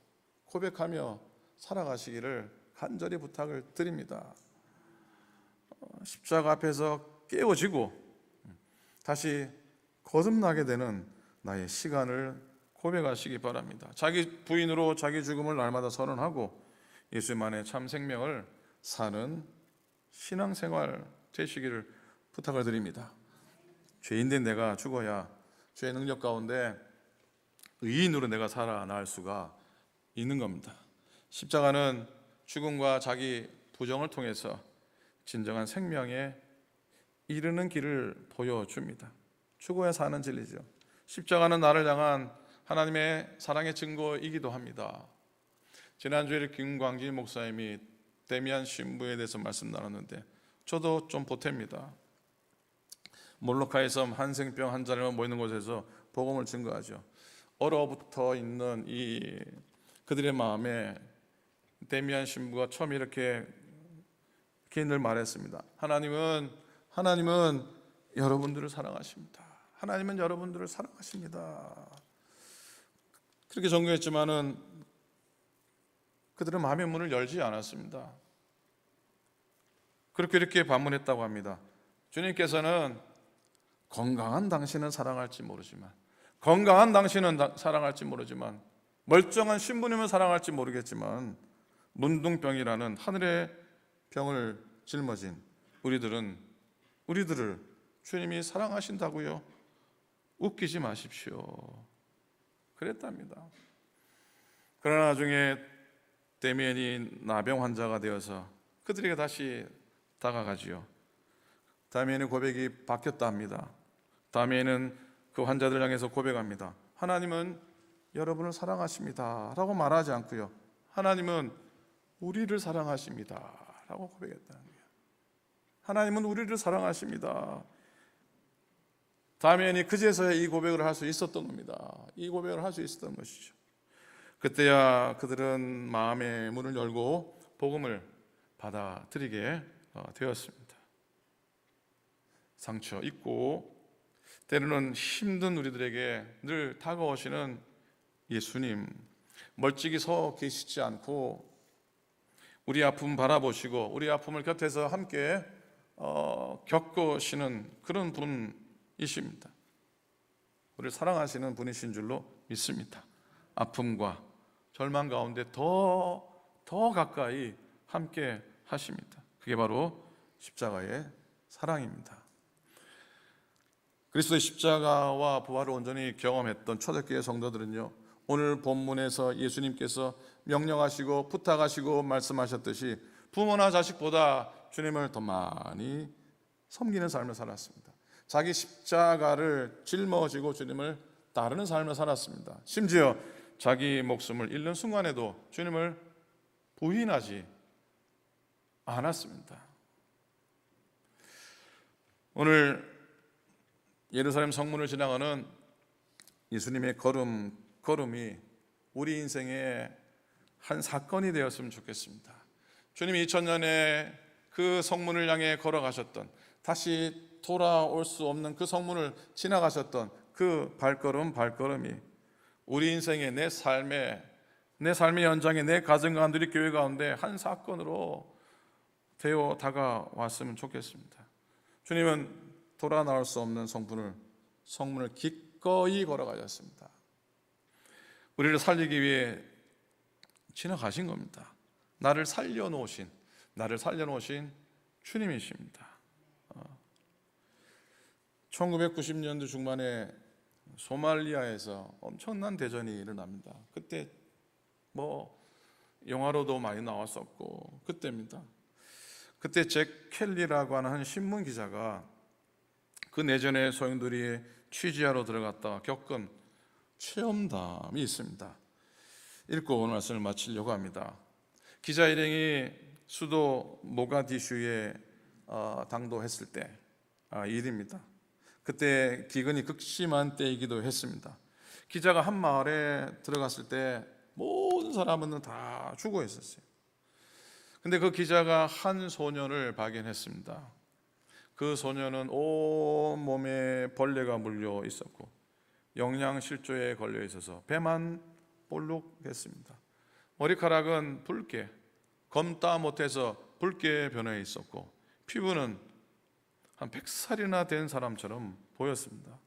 고백하며 살아가시기를 간절히 부탁을 드립니다. 십자가 앞에서 깨어지고 다시 거듭나게 되는 나의 시간을 고백하시기 바랍니다. 자기 부인으로 자기 죽음을 날마다 선언하고 예수만의 참 생명을 사는 신앙생활 되시기를 부탁을 드립니다. 죄인된 내가 죽어야 죄의 능력 가운데 의인으로 내가 살아날 수가 있는 겁니다. 십자가는 죽음과 자기 부정을 통해서 진정한 생명에 이르는 길을 보여줍니다. 죽어야 사는 진리죠. 십자가는 나를 향한 하나님의 사랑의 증거이기도 합니다. 지난주에 김광진 목사님이 데미안 신부에 대해서 말씀 나눴는데 저도 좀 보탭니다. 몰로카의 섬 한생병 환자들만 모이는 곳에서 복음을 증거하죠. 얼어붙어 있는 이 그들의 마음에 데미안 신부가 처음 이렇게 늘 말했습니다. 하나님은 여러분들을 사랑하십니다. 하나님은 여러분들을 사랑하십니다. 그렇게 전구했지만은 그들은 마음의 문을 열지 않았습니다. 그렇게 이렇게 반문했다고 합니다. 주님께서는 건강한 당신은 사랑할지 모르지만, 멀쩡한 신부님은 사랑할지 모르겠지만, 문둥병이라는 하늘의 병을 짊어진 우리들을 주님이 사랑하신다고요? 웃기지 마십시오. 그랬답니다. 그러나 나중에 데미안이 나병 환자가 되어서 그들에게 다시 다가가지요. 다미안의 고백이 바뀌었다 합니다. 다미안은 그 환자들 향해서 고백합니다. 하나님은 여러분을 사랑하십니다 라고 말하지 않고요, 하나님은 우리를 사랑하십니다 라고 고백했다는 거예요. 하나님은 우리를 사랑하십니다. 다미안이 그제서야 이 고백을 할 수 있었던 겁니다. 이 고백을 할 수 있었던 것이죠. 그때야 그들은 마음의 문을 열고 복음을 받아들이게 되었습니다. 상처 있고 때로는 힘든 우리들에게 늘 다가오시는 예수님, 멀찍이 서 계시지 않고 우리 아픔 바라보시고 우리 아픔을 곁에서 함께 겪으시는 그런 분이십니다. 우리를 사랑하시는 분이신 줄로 믿습니다. 아픔과 절망 가운데 더 가까이 함께 하십니다. 그게 바로 십자가의 사랑입니다. 그리스도의 십자가와 부활을 온전히 경험했던 초대교회 성도들은요, 오늘 본문에서 예수님께서 명령하시고 부탁하시고 말씀하셨듯이 부모나 자식보다 주님을 더 많이 섬기는 삶을 살았습니다. 자기 십자가를 짊어지고 주님을 따르는 삶을 살았습니다. 심지어 자기 목숨을 잃는 순간에도 주님을 부인하지 않았습니다. 오늘 예루살렘 성문을 지나가는 예수님의 걸음이 우리 인생의 한 사건이 되었으면 좋겠습니다. 주님이 2000년에 그 성문을 향해 걸어가셨던, 다시 돌아올 수 없는 그 성문을 지나가셨던 그 발걸음이 우리 인생의 내 삶의 현장에 내 가정 가운데 우리 교회 가운데 한 사건으로 되어 다가왔으면 좋겠습니다. 주님은 돌아 나올 수 없는 성문을 기꺼이 걸어가셨습니다. 우리를 살리기 위해 지나가신 겁니다. 나를 살려놓으신 주님이십니다. 1990년대 중반에 소말리아에서 엄청난 대전이 일어납니다. 그때 영화로도 많이 나왔었고 그때입니다. 그때 잭 켈리라고 하는 한 신문 기자가 그 내전의 소용돌이에 취재하러 들어갔다가 겪은 체험담이 있습니다. 읽고 오늘 말씀을 마치려고 합니다. 기자 일행이 수도 모가디슈에 당도했을 때 일입니다. 그때 기근이 극심한 때이기도 했습니다. 기자가 한 마을에 들어갔을 때 모든 사람은 다 죽어 있었어요. 근데 그 기자가 한 소년을 발견했습니다. 그 소년은 온 몸에 벌레가 물려 있었고 영양실조에 걸려 있어서 배만 볼록했습니다. 머리카락은 붉게, 검다 못해서 붉게 변해 있었고 피부는 한 100살이나 된 사람처럼 보였습니다.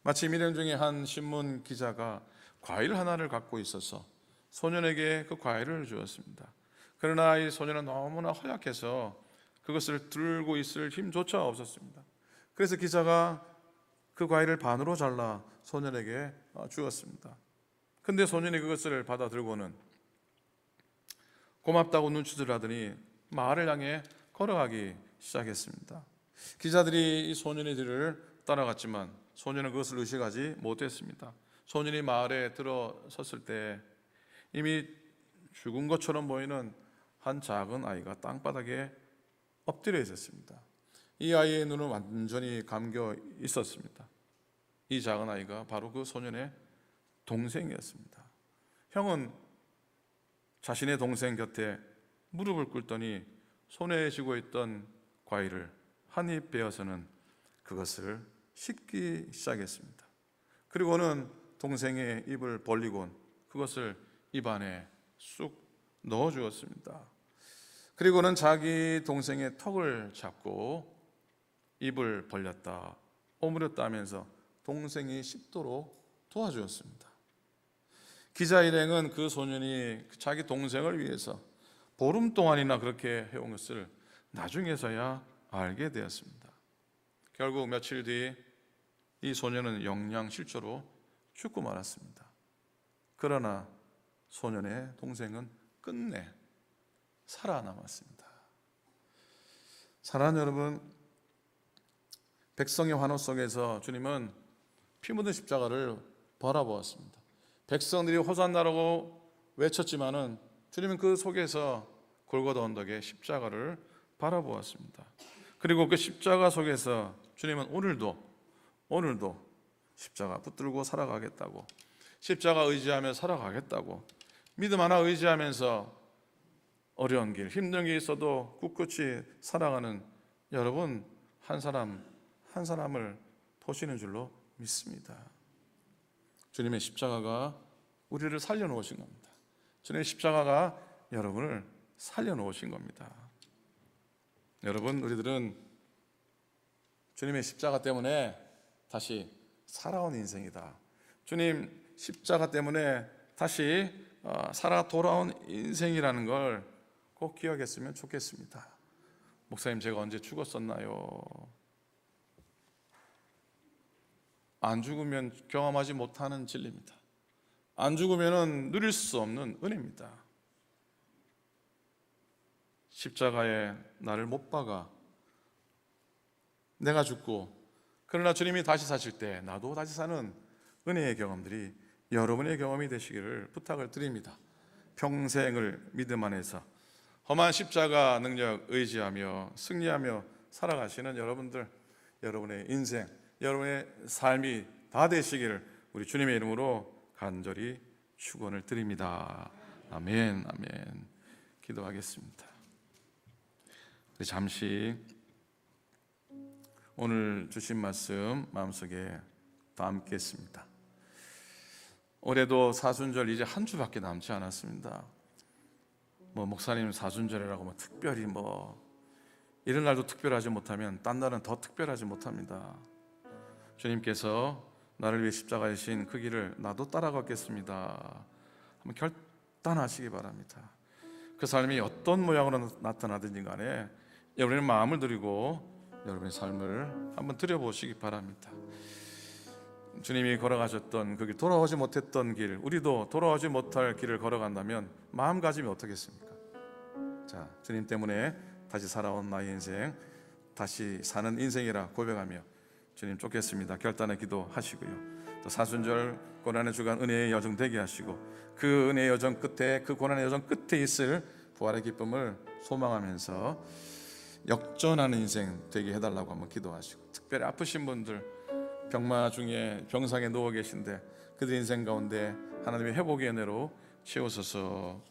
마침 일행 중에 한 신문 기자가 과일 하나를 갖고 있어서 소년에게 그 과일을 주었습니다. 그러나 이 소년은 너무나 허약해서 그것을 들고 있을 힘조차 없었습니다. 그래서 기사가 그 과일을 반으로 잘라 소년에게 주었습니다. 근데 소년이 그것을 받아 들고는 고맙다고 눈짓을 하더니 마을을 향해 걸어가기 시작했습니다. 기자들이 이 소년의 뒤를 따라갔지만 소년은 그것을 의식하지 못했습니다. 소년이 마을에 들어섰을 때 이미 죽은 것처럼 보이는 한 작은 아이가 땅바닥에 엎드려 있었습니다. 이 아이의 눈은 완전히 감겨 있었습니다. 이 작은 아이가 바로 그 소년의 동생이었습니다. 형은 자신의 동생 곁에 무릎을 꿇더니 손에 쥐고 있던 과일을 한 입 베어서는 그것을 씹기 시작했습니다. 그리고는 동생의 입을 벌리곤 그것을 입 안에 쑥 넣어 주었습니다. 그리고는 자기 동생의 턱을 잡고 입을 벌렸다 오므렸다 하면서 동생이 씹도록 도와주었습니다. 기자 일행은 그 소년이 자기 동생을 위해서 보름 동안이나 그렇게 해온 것을 나중에서야 알게 되었습니다. 결국 며칠 뒤 이 소년은 영양실조로 죽고 말았습니다. 그러나 소년의 동생은 끝내 살아남았습니다. 사랑하는 여러분, 백성의 환호 속에서 주님은 피 묻은 십자가를 바라보았습니다. 백성들이 호산나라고 외쳤지만은 주님은 그 속에서 골고다 언덕의 십자가를 바라보았습니다. 그리고 그 십자가 속에서 주님은 오늘도 십자가 붙들고 살아가겠다고, 십자가 의지하며 살아가겠다고, 믿음 하나 의지하면서 어려운 길, 힘든 게 있어도 꿋꿋이 살아가는 여러분 한 사람 한 사람을 보시는 줄로 믿습니다. 주님의 십자가가 우리를 살려놓으신 겁니다. 주님의 십자가가 여러분을 살려놓으신 겁니다. 여러분, 우리들은 주님의 십자가 때문에 다시 살아온 인생이다. 주님 십자가 때문에 다시 살아 돌아온 인생이라는 걸 꼭 기억했으면 좋겠습니다. 목사님, 제가 언제 죽었었나요? 안 죽으면 경험하지 못하는 진리입니다. 안 죽으면 누릴 수 없는 은혜입니다. 십자가에 나를 못 박아 내가 죽고, 그러나 주님이 다시 사실 때 나도 다시 사는 은혜의 경험들이 여러분의 경험이 되시기를 부탁을 드립니다. 평생을 믿음 안에서 험한 십자가 능력 의지하며 승리하며 살아가시는 여러분들, 여러분의 인생, 여러분의 삶이 다 되시기를 우리 주님의 이름으로 간절히 축원을 드립니다. 아멘, 아멘. 기도하겠습니다. 우리 잠시 오늘 주신 말씀 마음속에 담겠습니다. 올해도 사순절 이제 한 주밖에 남지 않았습니다. 목사님 사순절이라고 특별히 이런 날도 특별하지 못하면 딴 날은 더 특별하지 못합니다. 주님께서 나를 위해 십자가에 신 그 길을 나도 따라가겠습니다. 한번 결단하시기 바랍니다. 그 삶이 어떤 모양으로 나타나든지 간에 여러분의 마음을 드리고 여러분의 삶을 한번 들여보시기 바랍니다. 주님이 걸어가셨던 그 길, 돌아오지 못했던 길, 우리도 돌아오지 못할 길을 걸어간다면 마음가짐이 어떻겠습니까? 자, 주님 때문에 다시 살아온 나의 인생, 다시 사는 인생이라 고백하며 주님 쫓겠습니다. 결단의 기도하시고요. 또 사순절 고난의 주간 은혜의 여정 되게 하시고, 그 은혜의 여정 끝에, 그 고난의 여정 끝에 있을 부활의 기쁨을 소망하면서 역전하는 인생 되게 해달라고 한번 기도하시고, 특별히 아프신 분들, 병마 중에 병상에 누워 계신데 그들 인생 가운데 하나님의 회복의 은혜로 채우소서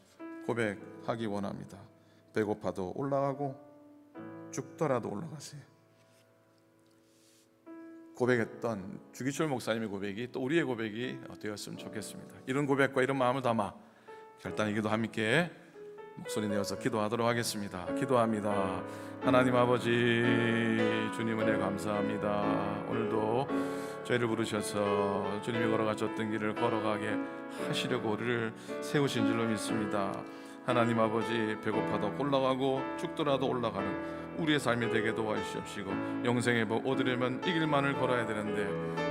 고백하기 원합니다. 배고파도 올라가고 죽더라도 올라가세요. 고백했던 주기철 목사님의 고백이 또 우리의 고백이 되었으면 좋겠습니다. 이런 고백과 이런 마음을 담아 결단의 기도 함께 목소리 내어서 기도하도록 하겠습니다. 기도합니다. 하나님 아버지, 주님 은혜 감사합니다. 오늘도 저희를 부르셔서 주님이 걸어가셨던 길을 걸어가게 하시려고 우리를 세우신 줄로 믿습니다. 하나님 아버지, 배고파도 올라가고 죽더라도 올라가는 우리의 삶이 되게 도와주시옵시고, 영생의 복 얻으려면 이 길만을 걸어야 되는데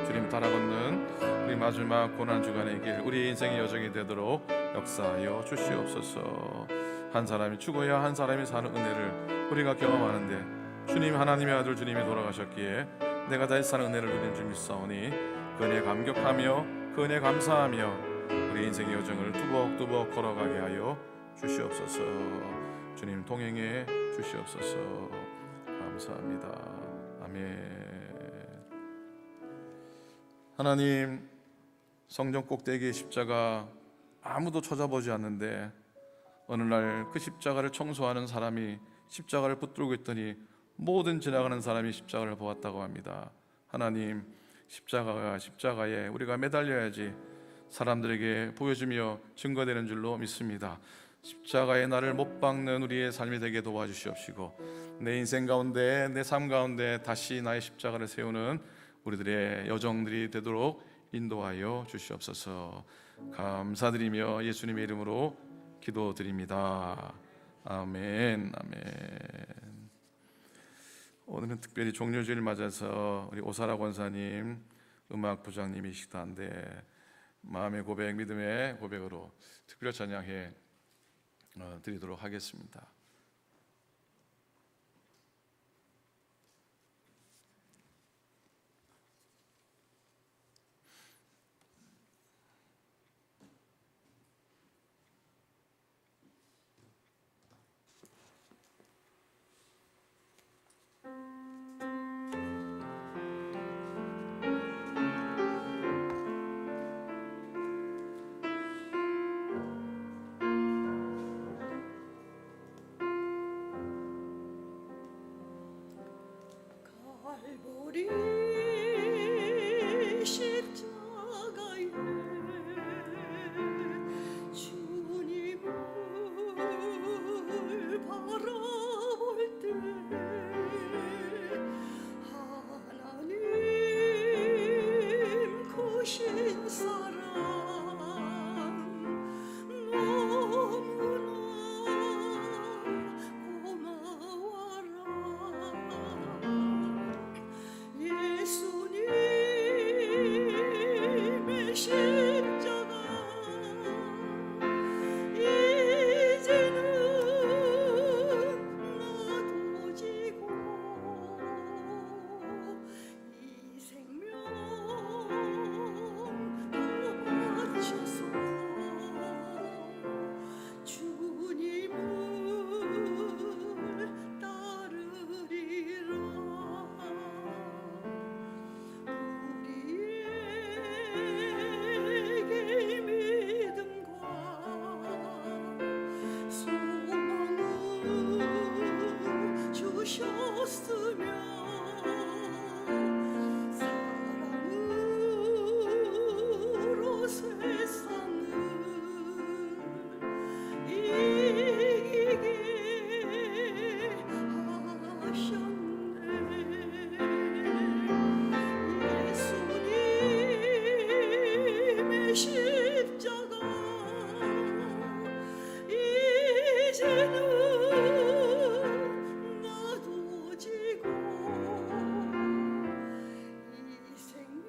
주님 따라 걷는 우리 마지막 고난주간의 길, 우리 인생의 여정이 되도록 역사하여 주시옵소서. 한 사람이 죽어야 한 사람이 사는 은혜를 우리가 경험하는데, 주님 하나님의 아들 주님이 돌아가셨기에 내가 다시 사는 은혜를 누린 줄 믿사오니 그 은혜에 감격하며 그 은혜에 감사하며 우리 인생의 여정을 두벅두벅 걸어가게 하여 주시옵소서. 주님 동행해 주시옵소서. 감사합니다. 아멘. 하나님, 성전 꼭대기의 십자가 아무도 찾아보지 않는데 어느 날 그 십자가를 청소하는 사람이 십자가를 붙들고 있더니 모든 지나가는 사람이 십자가를 보았다고 합니다. 하나님, 십자가에 우리가 매달려야지 사람들에게 보여주며 증거되는 줄로 믿습니다. 십자가에 나를 못 박는 우리의 삶이 되게 도와주시옵시고, 내 인생 가운데, 내 삶 가운데 다시 나의 십자가를 세우는 우리들의 여정들이 되도록 인도하여 주시옵소서. 감사드리며 예수님의 이름으로 기도드립니다. 아멘. 아멘. 오늘은 특별히 종료주일 맞아서 우리 오사라 권사님, 음악 부장님이시기도 한데 마음의 고백, 믿음의 고백으로 특별 찬양해 드리도록 하겠습니다. 갈보리 십자가에 주님을 바라볼 때 하나님 크신 사랑 너무나 예수님의 십자가 이제는 나도 지고 이 생명 다 바쳐서 주님을 따르리라. 우리에게 믿음과 소망을 주셨으며 사랑으로 세상을 이기게 하셨네. 예수님의 십자가 이제는 나도 지고 이 생명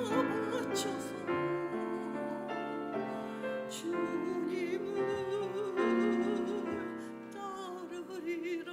다 바쳐서 주님을 따르리라.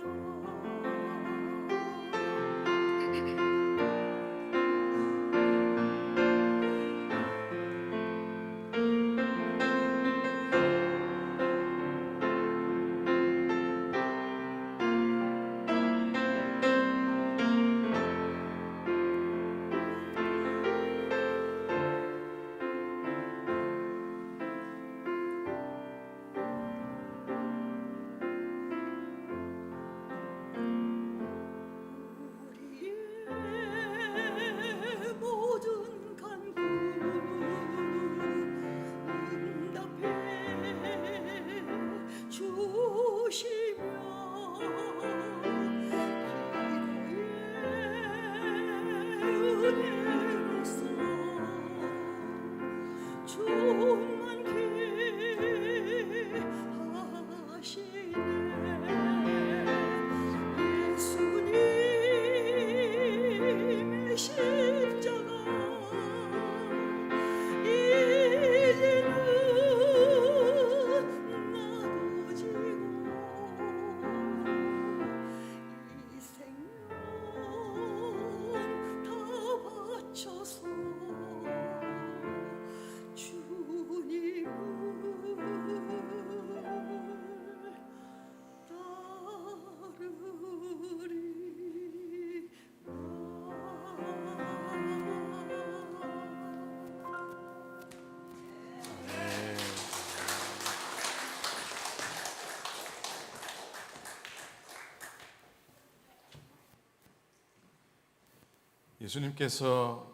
예수님께서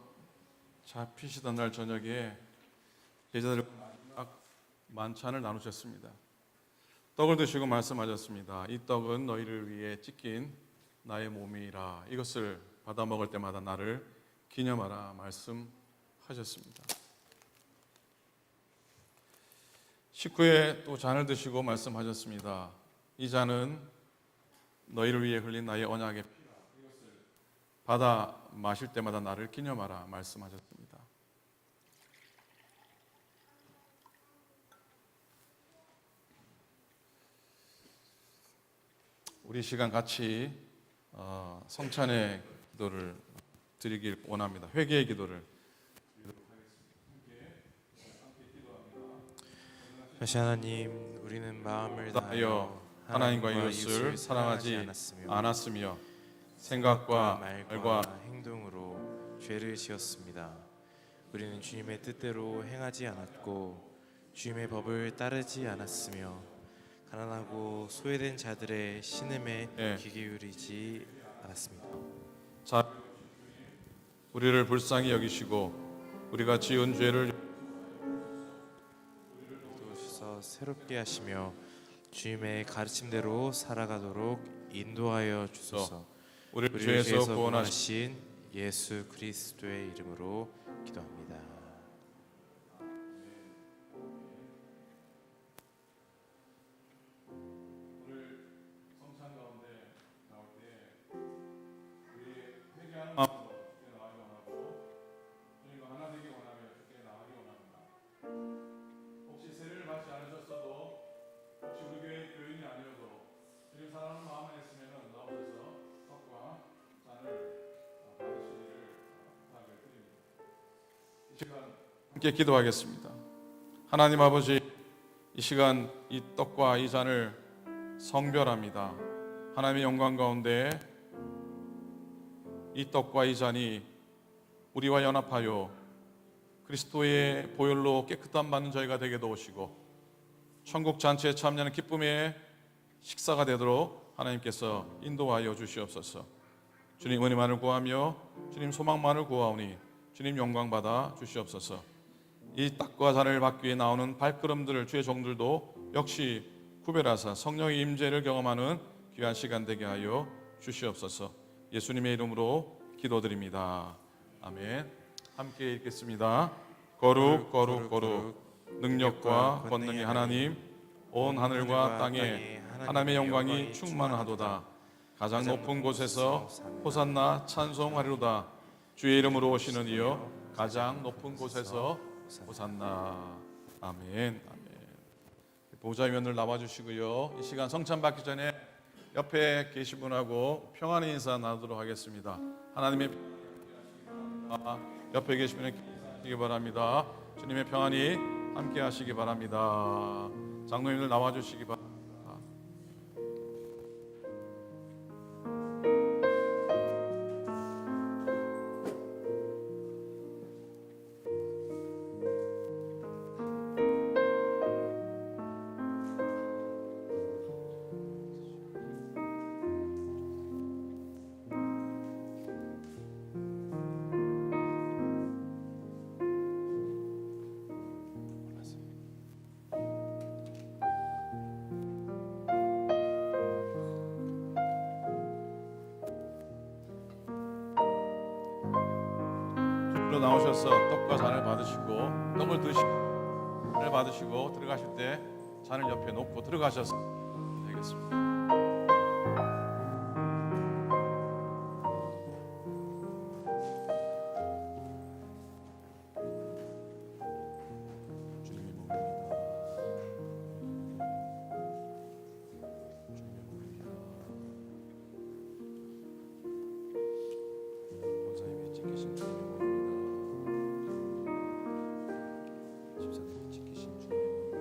잡히시던 날 저녁에 제자들과 마지막 만찬을 나누셨습니다. 떡을 드시고 말씀하셨습니다. 이 떡은 너희를 위해 찢긴 나의 몸이라. 이것을 받아 먹을 때마다 나를 기념하라 말씀하셨습니다. 식후에 또 잔을 드시고 말씀하셨습니다. 이 잔은 너희를 위해 흘린 나의 언약의 피라. 이것을 받아 마실 때마다 나를 기념하라 말씀하셨습니다. 우리 시간 같이 성찬의 기도를 드리길 원합니다. 회개의 기도를. 다시 하나님, 우리는 마음을 다하여 다하여 하나님과 이웃을 사랑하지 않았으며 생각과 말과 행동으로 죄를 지었습니다. 우리는 주님의 뜻대로 행하지 않았고 주님의 법을 따르지 않았으며 가난하고 소외된 자들의 신음에 귀 기울이지 않았습니다. 자, 우리를 불쌍히 여기시고 우리가 지은 죄를 도우셔서 새롭게 하시며 주님의 가르침대로 살아가도록 인도하여 주소서. 우리를 우리를 죄에서 구원하시 구원하신 예수 그리스도의 이름으로 기도합니다. 혹시 세례를 받지 않으셨어도 혹시 우리 교회 교인이 아니어도 주님 사랑하는 마음만 있으면 나오셔서 떡과 잔을 받으시기를 부탁을 드립니다. 이 시간 함께 기도하겠습니다. 하나님 아버지, 이 시간 이 떡과 이 잔을 성별합니다. 하나님의 영광 가운데 이 떡과 이 잔이 우리와 연합하여 그리스도의 보혈로 깨끗함 받는 저희가 되게 도우시고 천국 잔치에 참여하는 기쁨의 식사가 되도록 하나님께서 인도하여 주시옵소서. 주님 은혜만을 구하며 주님 소망만을 구하오니 주님 영광 받아 주시옵소서. 이 떡과 잔을 받기 위해 나오는 발걸음들을 주의 종들도 역시 구별하사 성령의 임재를 경험하는 귀한 시간 되게 하여 주시옵소서. 예수님의 이름으로 기도드립니다. 아멘. 함께 읽겠습니다. 거룩 거룩 거룩 능력과 권능의 하나님, 온 하늘과 땅에 하나님의 영광이 충만하도다. 가장 높은 곳에서 호산나 찬송하리로다. 주의 이름으로 오시는 이여 가장 높은 곳에서 호산나. 아멘. 아멘. 보좌 위원들 나와주시고요. 이 시간 성찬 받기 전에 옆에 계신 분하고 평안의 인사 나누도록 하겠습니다. 하나님의 옆에 계신 분에게 하시기 바랍니다. 주님의 평안이 함께 하시기 바랍니다. 장로님들 나와주시기 바랍니다. 나오셔서 떡과 잔을 받으시고 떡을 드시고 잔을 받으시고 들어가실 때 잔을 옆에 놓고 들어가셔서 되겠습니다. 주님의 몸입니다. 주님의 몸입니다. 권사님이 찍히신 주님의 몸입니다. 집사님이 찍히신 주님의 몸입니다.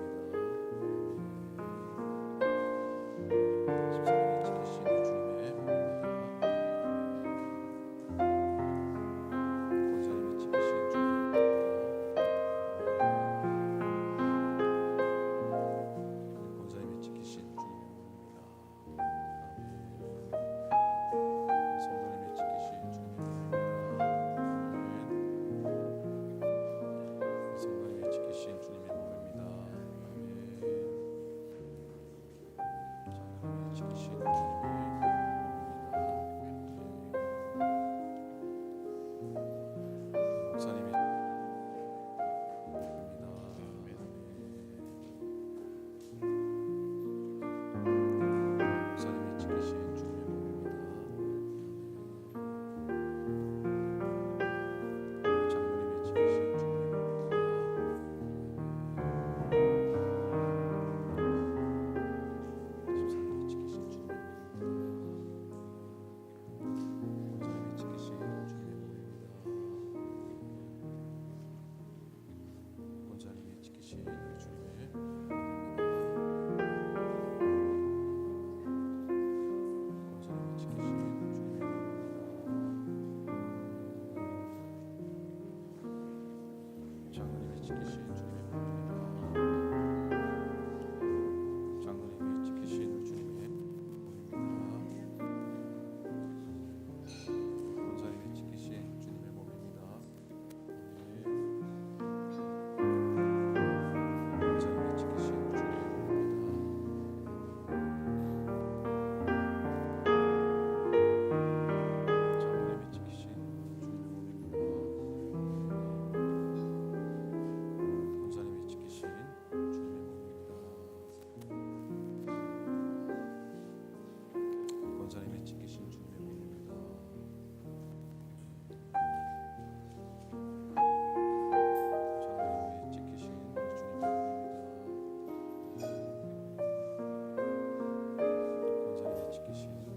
지키신 주님의 몸입니다. 장로님이 지키신 주님의 몸입니다. 권사님이 지키신 주님의 몸입니다. 권사님이 지키신 주님의 몸입니다. 장로님이 지키신 주님의 몸입니다. 권사님이 지키신 주님의 몸입니다. 권사님이 지키신 주님의 몸입니다. 장로님이 지키신 주님의 몸입니다.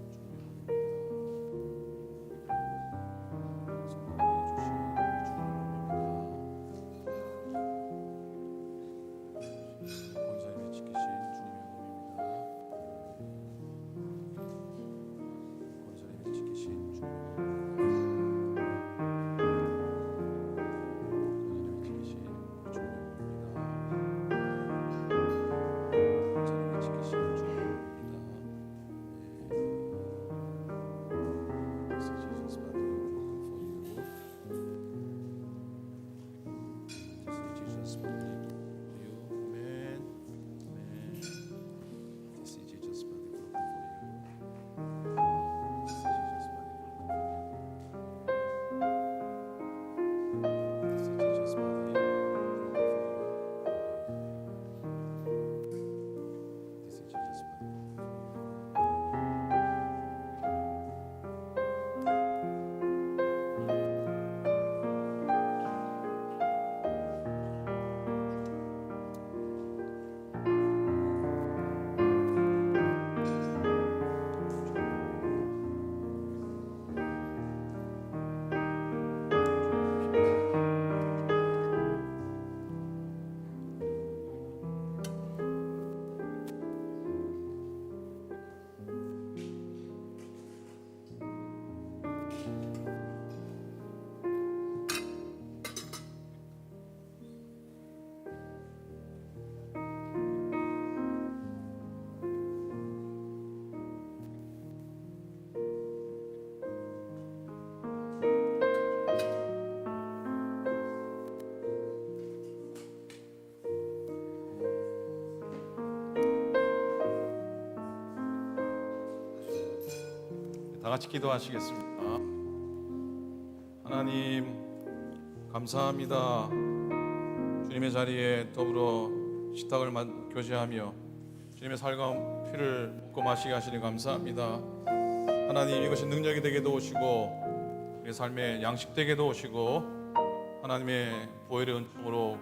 권사님이 지키신 주님의 몸입니다. 성령이 주신 주님의 몸입니다. 권사님이 지키신 주님의 몸입니다. 권사님이 지키신 주님의 몸입니다. 권사님이 지키신 주님의 몸입니다. 권사님이 지키신 주님의 몸입니다. This is Jesus' body broken for you. This is Jesus' body for you. Amen. Amen. This is Jesus' body broken for you. This is Jesus' body broken for you. This is Jesus' body broken for you. This is Jesus' body broken for you. 다 같이 기도하시겠습니다. 하나님 감사합니다. 주님의 자리에 더불어 식탁을 교제하며 주님의 살가운 피를 먹고 마시게 하시니 감사합니다. 하나님 이것이 능력이 되게 도우시고 우리의 삶의 양식 되게 도우시고 하나님의 보혈의 은총으로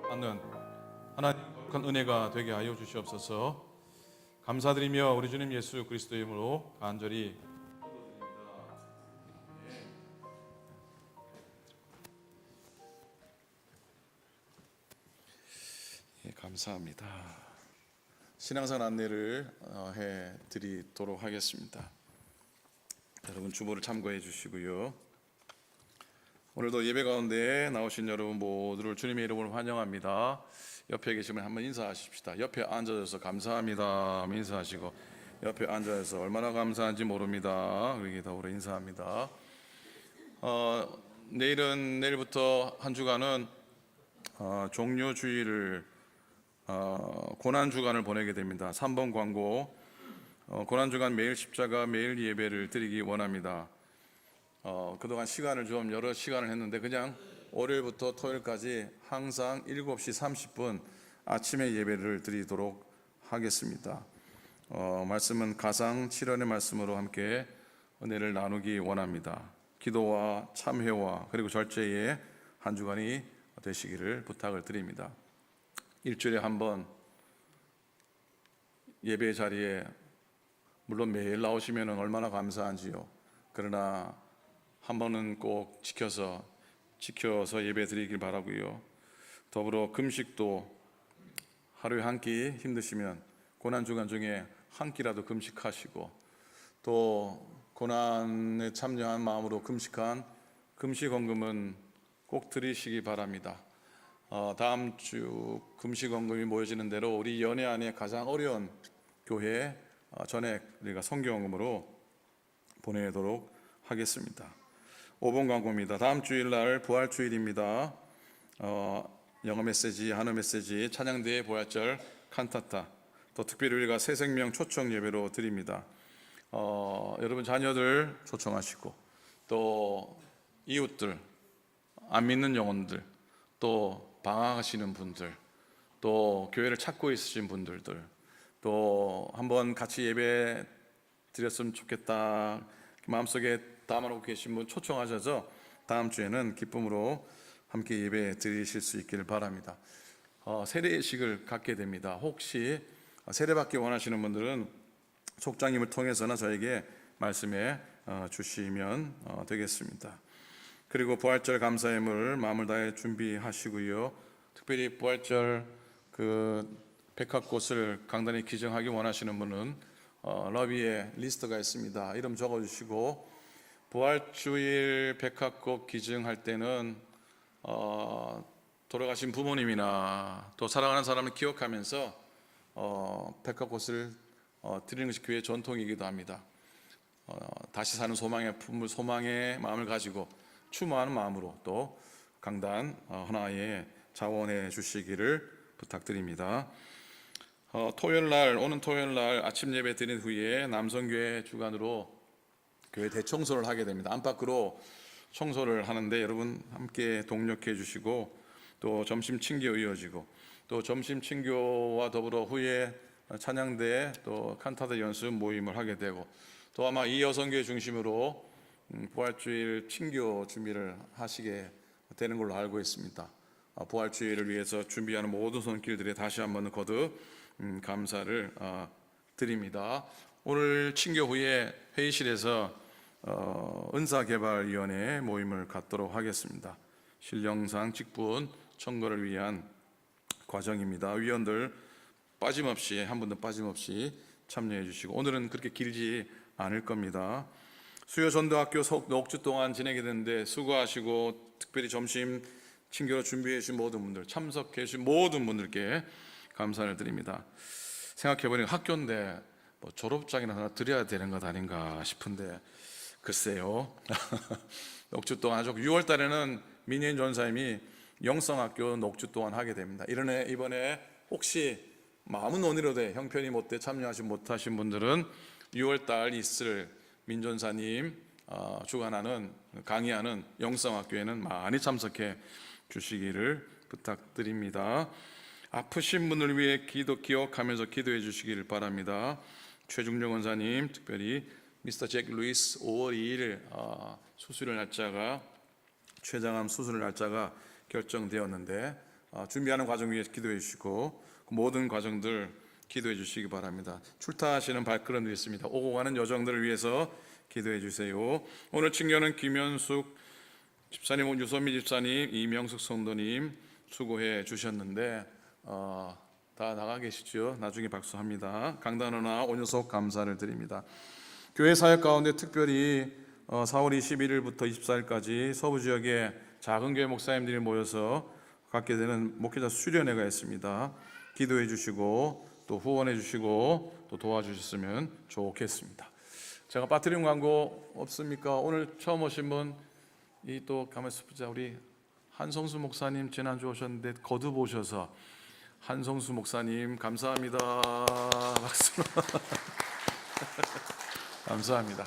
받는 하나님의 큰 은혜가 되게 하여 주시옵소서. 감사드리며 우리 주님 예수 그리스도의 이름으로 간절히 감사합니다. 신앙산 안내를 해드리도록 하겠습니다. 여러분 주보를 참고해 주시고요. 오늘도 예배 가운데 나오신 여러분 모두를 주님의 이름으로 환영합니다. 옆에 계시면 한번 인사하십시다. 옆에 앉아서 감사합니다. 인사하시고 옆에 앉아서 얼마나 감사한지 모릅니다. 그렇게 더불어 인사합니다. 내일부터 한 주간은 종료주일을 고난주간을 보내게 됩니다. 3번 광고 고난주간 매일 십자가 매일 예배를 드리기 원합니다. 그동안 시간을 좀 여러 시간을 했는데 그냥 월요일부터 토요일까지 항상 7시 30분 아침에 예배를 드리도록 하겠습니다. 말씀은 가상 7원의 말씀으로 함께 은혜를 나누기 원합니다. 기도와 참회와 그리고 절제의 한 주간이 되시기를 부탁을 드립니다. 일주일에 한 번 예배 자리에 물론 매일 나오시면 얼마나 감사한지요. 그러나 한 번은 꼭 지켜서 예배 드리길 바라고요. 더불어 금식도 하루에 한 끼 힘드시면 고난주간 중에 한 끼라도 금식하시고 또 고난에 참여한 마음으로 금식한 금식헌금은 꼭 드리시기 바랍니다. 다음 주 금식원금이 모여지는 대로 우리 연회 안에 가장 어려운 교회 전액 우리가 성경원금으로 보내도록 하겠습니다. 5번 광고입니다. 다음 주일날 부활주일입니다. 영어 메시지, 한어 메시지, 찬양대회 부활절 칸타타, 또 특별히 우리가 새생명 초청 예배로 드립니다. 여러분 자녀들 초청하시고 또 이웃들, 안 믿는 영혼들, 또 방황하시는 분들, 또 교회를 찾고 있으신 분들들, 또 한번 같이 예배 드렸으면 좋겠다 마음속에 담아놓고 계신 분 초청하셔서 다음 주에는 기쁨으로 함께 예배 드리실 수 있기를 바랍니다. 세례식을 갖게 됩니다. 혹시 세례받기 원하시는 분들은 속장님을 통해서나 저에게 말씀해 주시면 되겠습니다. 그리고 부활절 감사예물 마음을 다해 준비하시고요. 특별히 부활절 백합꽃을 강단에 기증하기 원하시는 분은 러비에 리스트가 있습니다. 이름 적어주시고 부활주일 백합꽃 기증할 때는 돌아가신 부모님이나 또 사랑하는 사람을 기억하면서 백합꽃을 드리는 것이 교회의 전통이기도 합니다. 다시 사는 소망의 마음을 가지고 추모하는 마음으로 또 강단 하나에 자원해 주시기를 부탁드립니다. 오는 토요일 날 아침 예배 드린 후에 남성교회 주관으로 교회 대청소를 하게 됩니다. 안팎으로 청소를 하는데 여러분 함께 동력해 주시고 또 점심 친교 이어지고 또 점심 친교와 더불어 후에 찬양대 또 칸타다 연습 모임을 하게 되고 또 아마 이 여성교회 중심으로 부활주일 친교 준비를 하시게 되는 걸로 알고 있습니다. 부활주일을 위해서 준비하는 모든 손길들에 다시 한번 거듭 감사를 드립니다. 오늘 친교 후에 회의실에서 은사개발위원회 모임을 갖도록 하겠습니다. 신령상 직분 청거를 위한 과정입니다. 위원들 빠짐없이 한 분도 빠짐없이 참여해 주시고 오늘은 그렇게 길지 않을 겁니다. 수요전도학교 넉주 동안 지내게 되는데 수고하시고 특별히 점심 친교로 준비해 주신 모든 분들, 참석해 주신 모든 분들께 감사를 드립니다. 생각해 보니까 학교인데 뭐 졸업장이나 하나 드려야 되는 것 아닌가 싶은데 글쎄요. 넉주 동안 하죠. 6월 달에는 민현 전사님이 영성학교 넉주 동안 하게 됩니다. 이번에 혹시 마음은 원이로되 형편이 못돼 참여하지 못하신 분들은 6월 달 있을 민전사님 주관하는 강의하는 영성학교에는 많이 참석해 주시기를 부탁드립니다. 아프신 분을 위해 기억하면서 기도해 주시기를 바랍니다. 최중정 원사님, 특별히 미스터 잭 루이스 5월 2일 수술의 날짜가 췌장암 수술 날짜가 결정되었는데 준비하는 과정 위해 기도해 주시고 모든 과정들 기도해 주시기 바랍니다. 출타하시는 발걸음들이 있습니다. 오고 가는 여정들을 위해서 기도해 주세요. 오늘 친교는 김현숙 집사님, 유선미 집사님, 이명숙 성도님 수고해 주셨는데 다 나가 계시죠? 나중에 박수합니다. 강단원아 오녀석 감사를 드립니다. 교회 사역 가운데 특별히 4월 21일부터 24일까지 서부 지역에 작은 교회 목사님들이 모여서 갖게 되는 목회자 수련회가 있습니다. 기도해 주시고 또 후원해 주시고 또 도와주셨으면 좋겠습니다. 제가 빠뜨린 광고 없습니까? 오늘 처음 오신 분 이 또 가만있어 보자. 우리 한성수 목사님 지난주 오셨는데 거듭 오셔서 한성수 목사님 감사합니다. 박수. 감사합니다.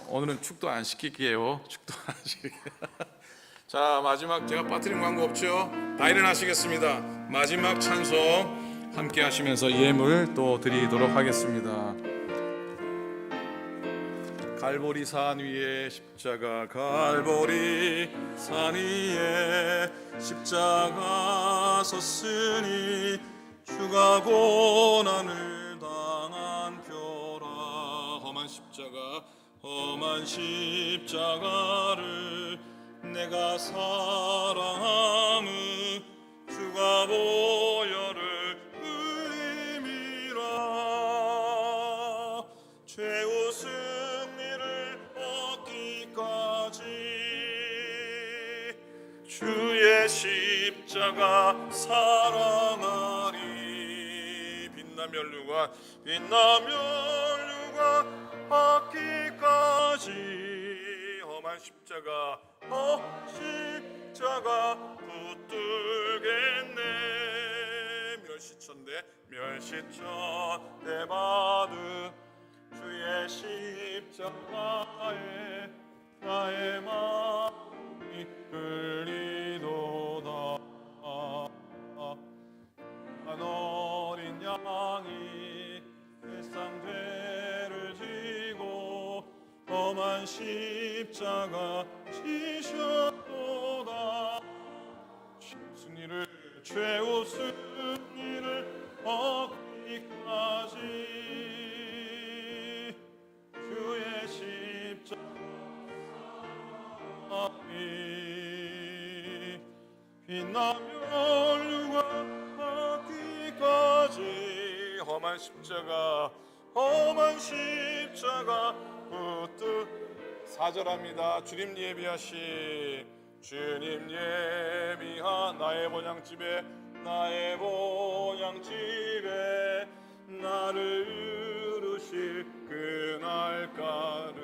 오늘은 축도 안 시킬게요. 축도 안 시킬게요. 자, 마지막 제가 빠뜨린 광고 없죠? 다 일어나시겠습니다. 마지막 찬송 함께 하시면서 예물 또 드리도록 하겠습니다. 갈보리 산 위에 십자가, 갈보리 산 위에 십자가 섰으니 주가 고난을 당한 표라. 험한 십자가를 내가 사랑함은 주가 보혈을 흘림이라. 최후 승리를 얻기까지 주의 십자가 십자가 사랑하리. 빛나며 류가 받기까지 험한 십자가 붙들겠네. 멸시천대 받은 주의 십자가에 나의 마음이 끌리도다. 한 어린 양이 세상 죄를 지고 험한 십자가 지셨도다. 최후 승리를 얻기까지 주의 십자가 빛나며 육아하기까지 험한 십자가 붙들. 4절합니다. 주님 예비한 나의 본향집에 나를 이루실 그날까를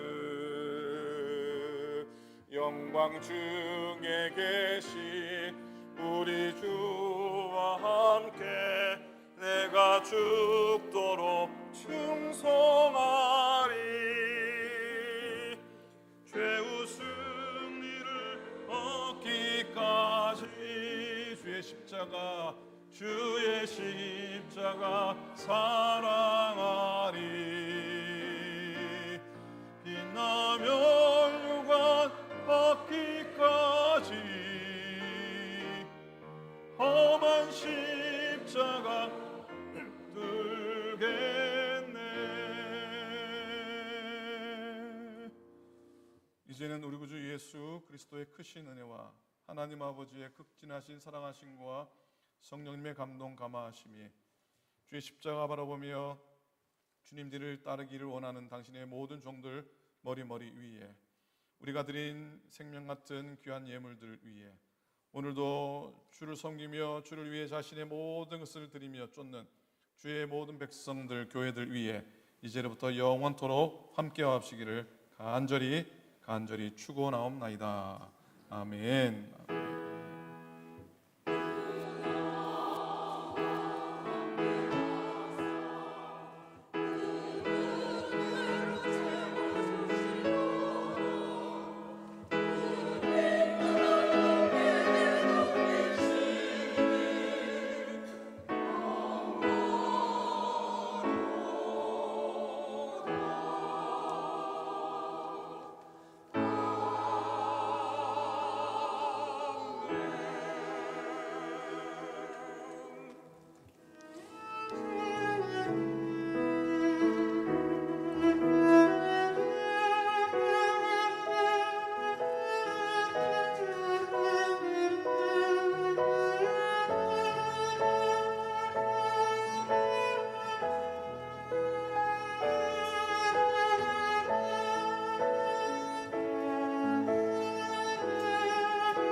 영광 중에 계신 우리 주와 함께 내가 죽도록 충성하리. 최후 승리를 얻기까지 주의 십자가 사랑하리. 빛나며 육아받기까지 험한 십자가 들겠네. 이제는 우리 구주 예수 그리스도의 크신 은혜와 하나님 아버지의 극진하신 사랑하심과 성령님의 감동 감화하심이 주의 십자가 바라보며 주님들을 따르기를 원하는 당신의 모든 종들 머리 위에 우리가 드린 생명 같은 귀한 예물들 위에 오늘도 주를 섬기며 주를 위해 자신의 모든 것을 드리며 쫓는 주의 모든 백성들 교회들 위에 이제부터 영원토록 함께하시기를 간절히 축원하옵나이다. 아멘.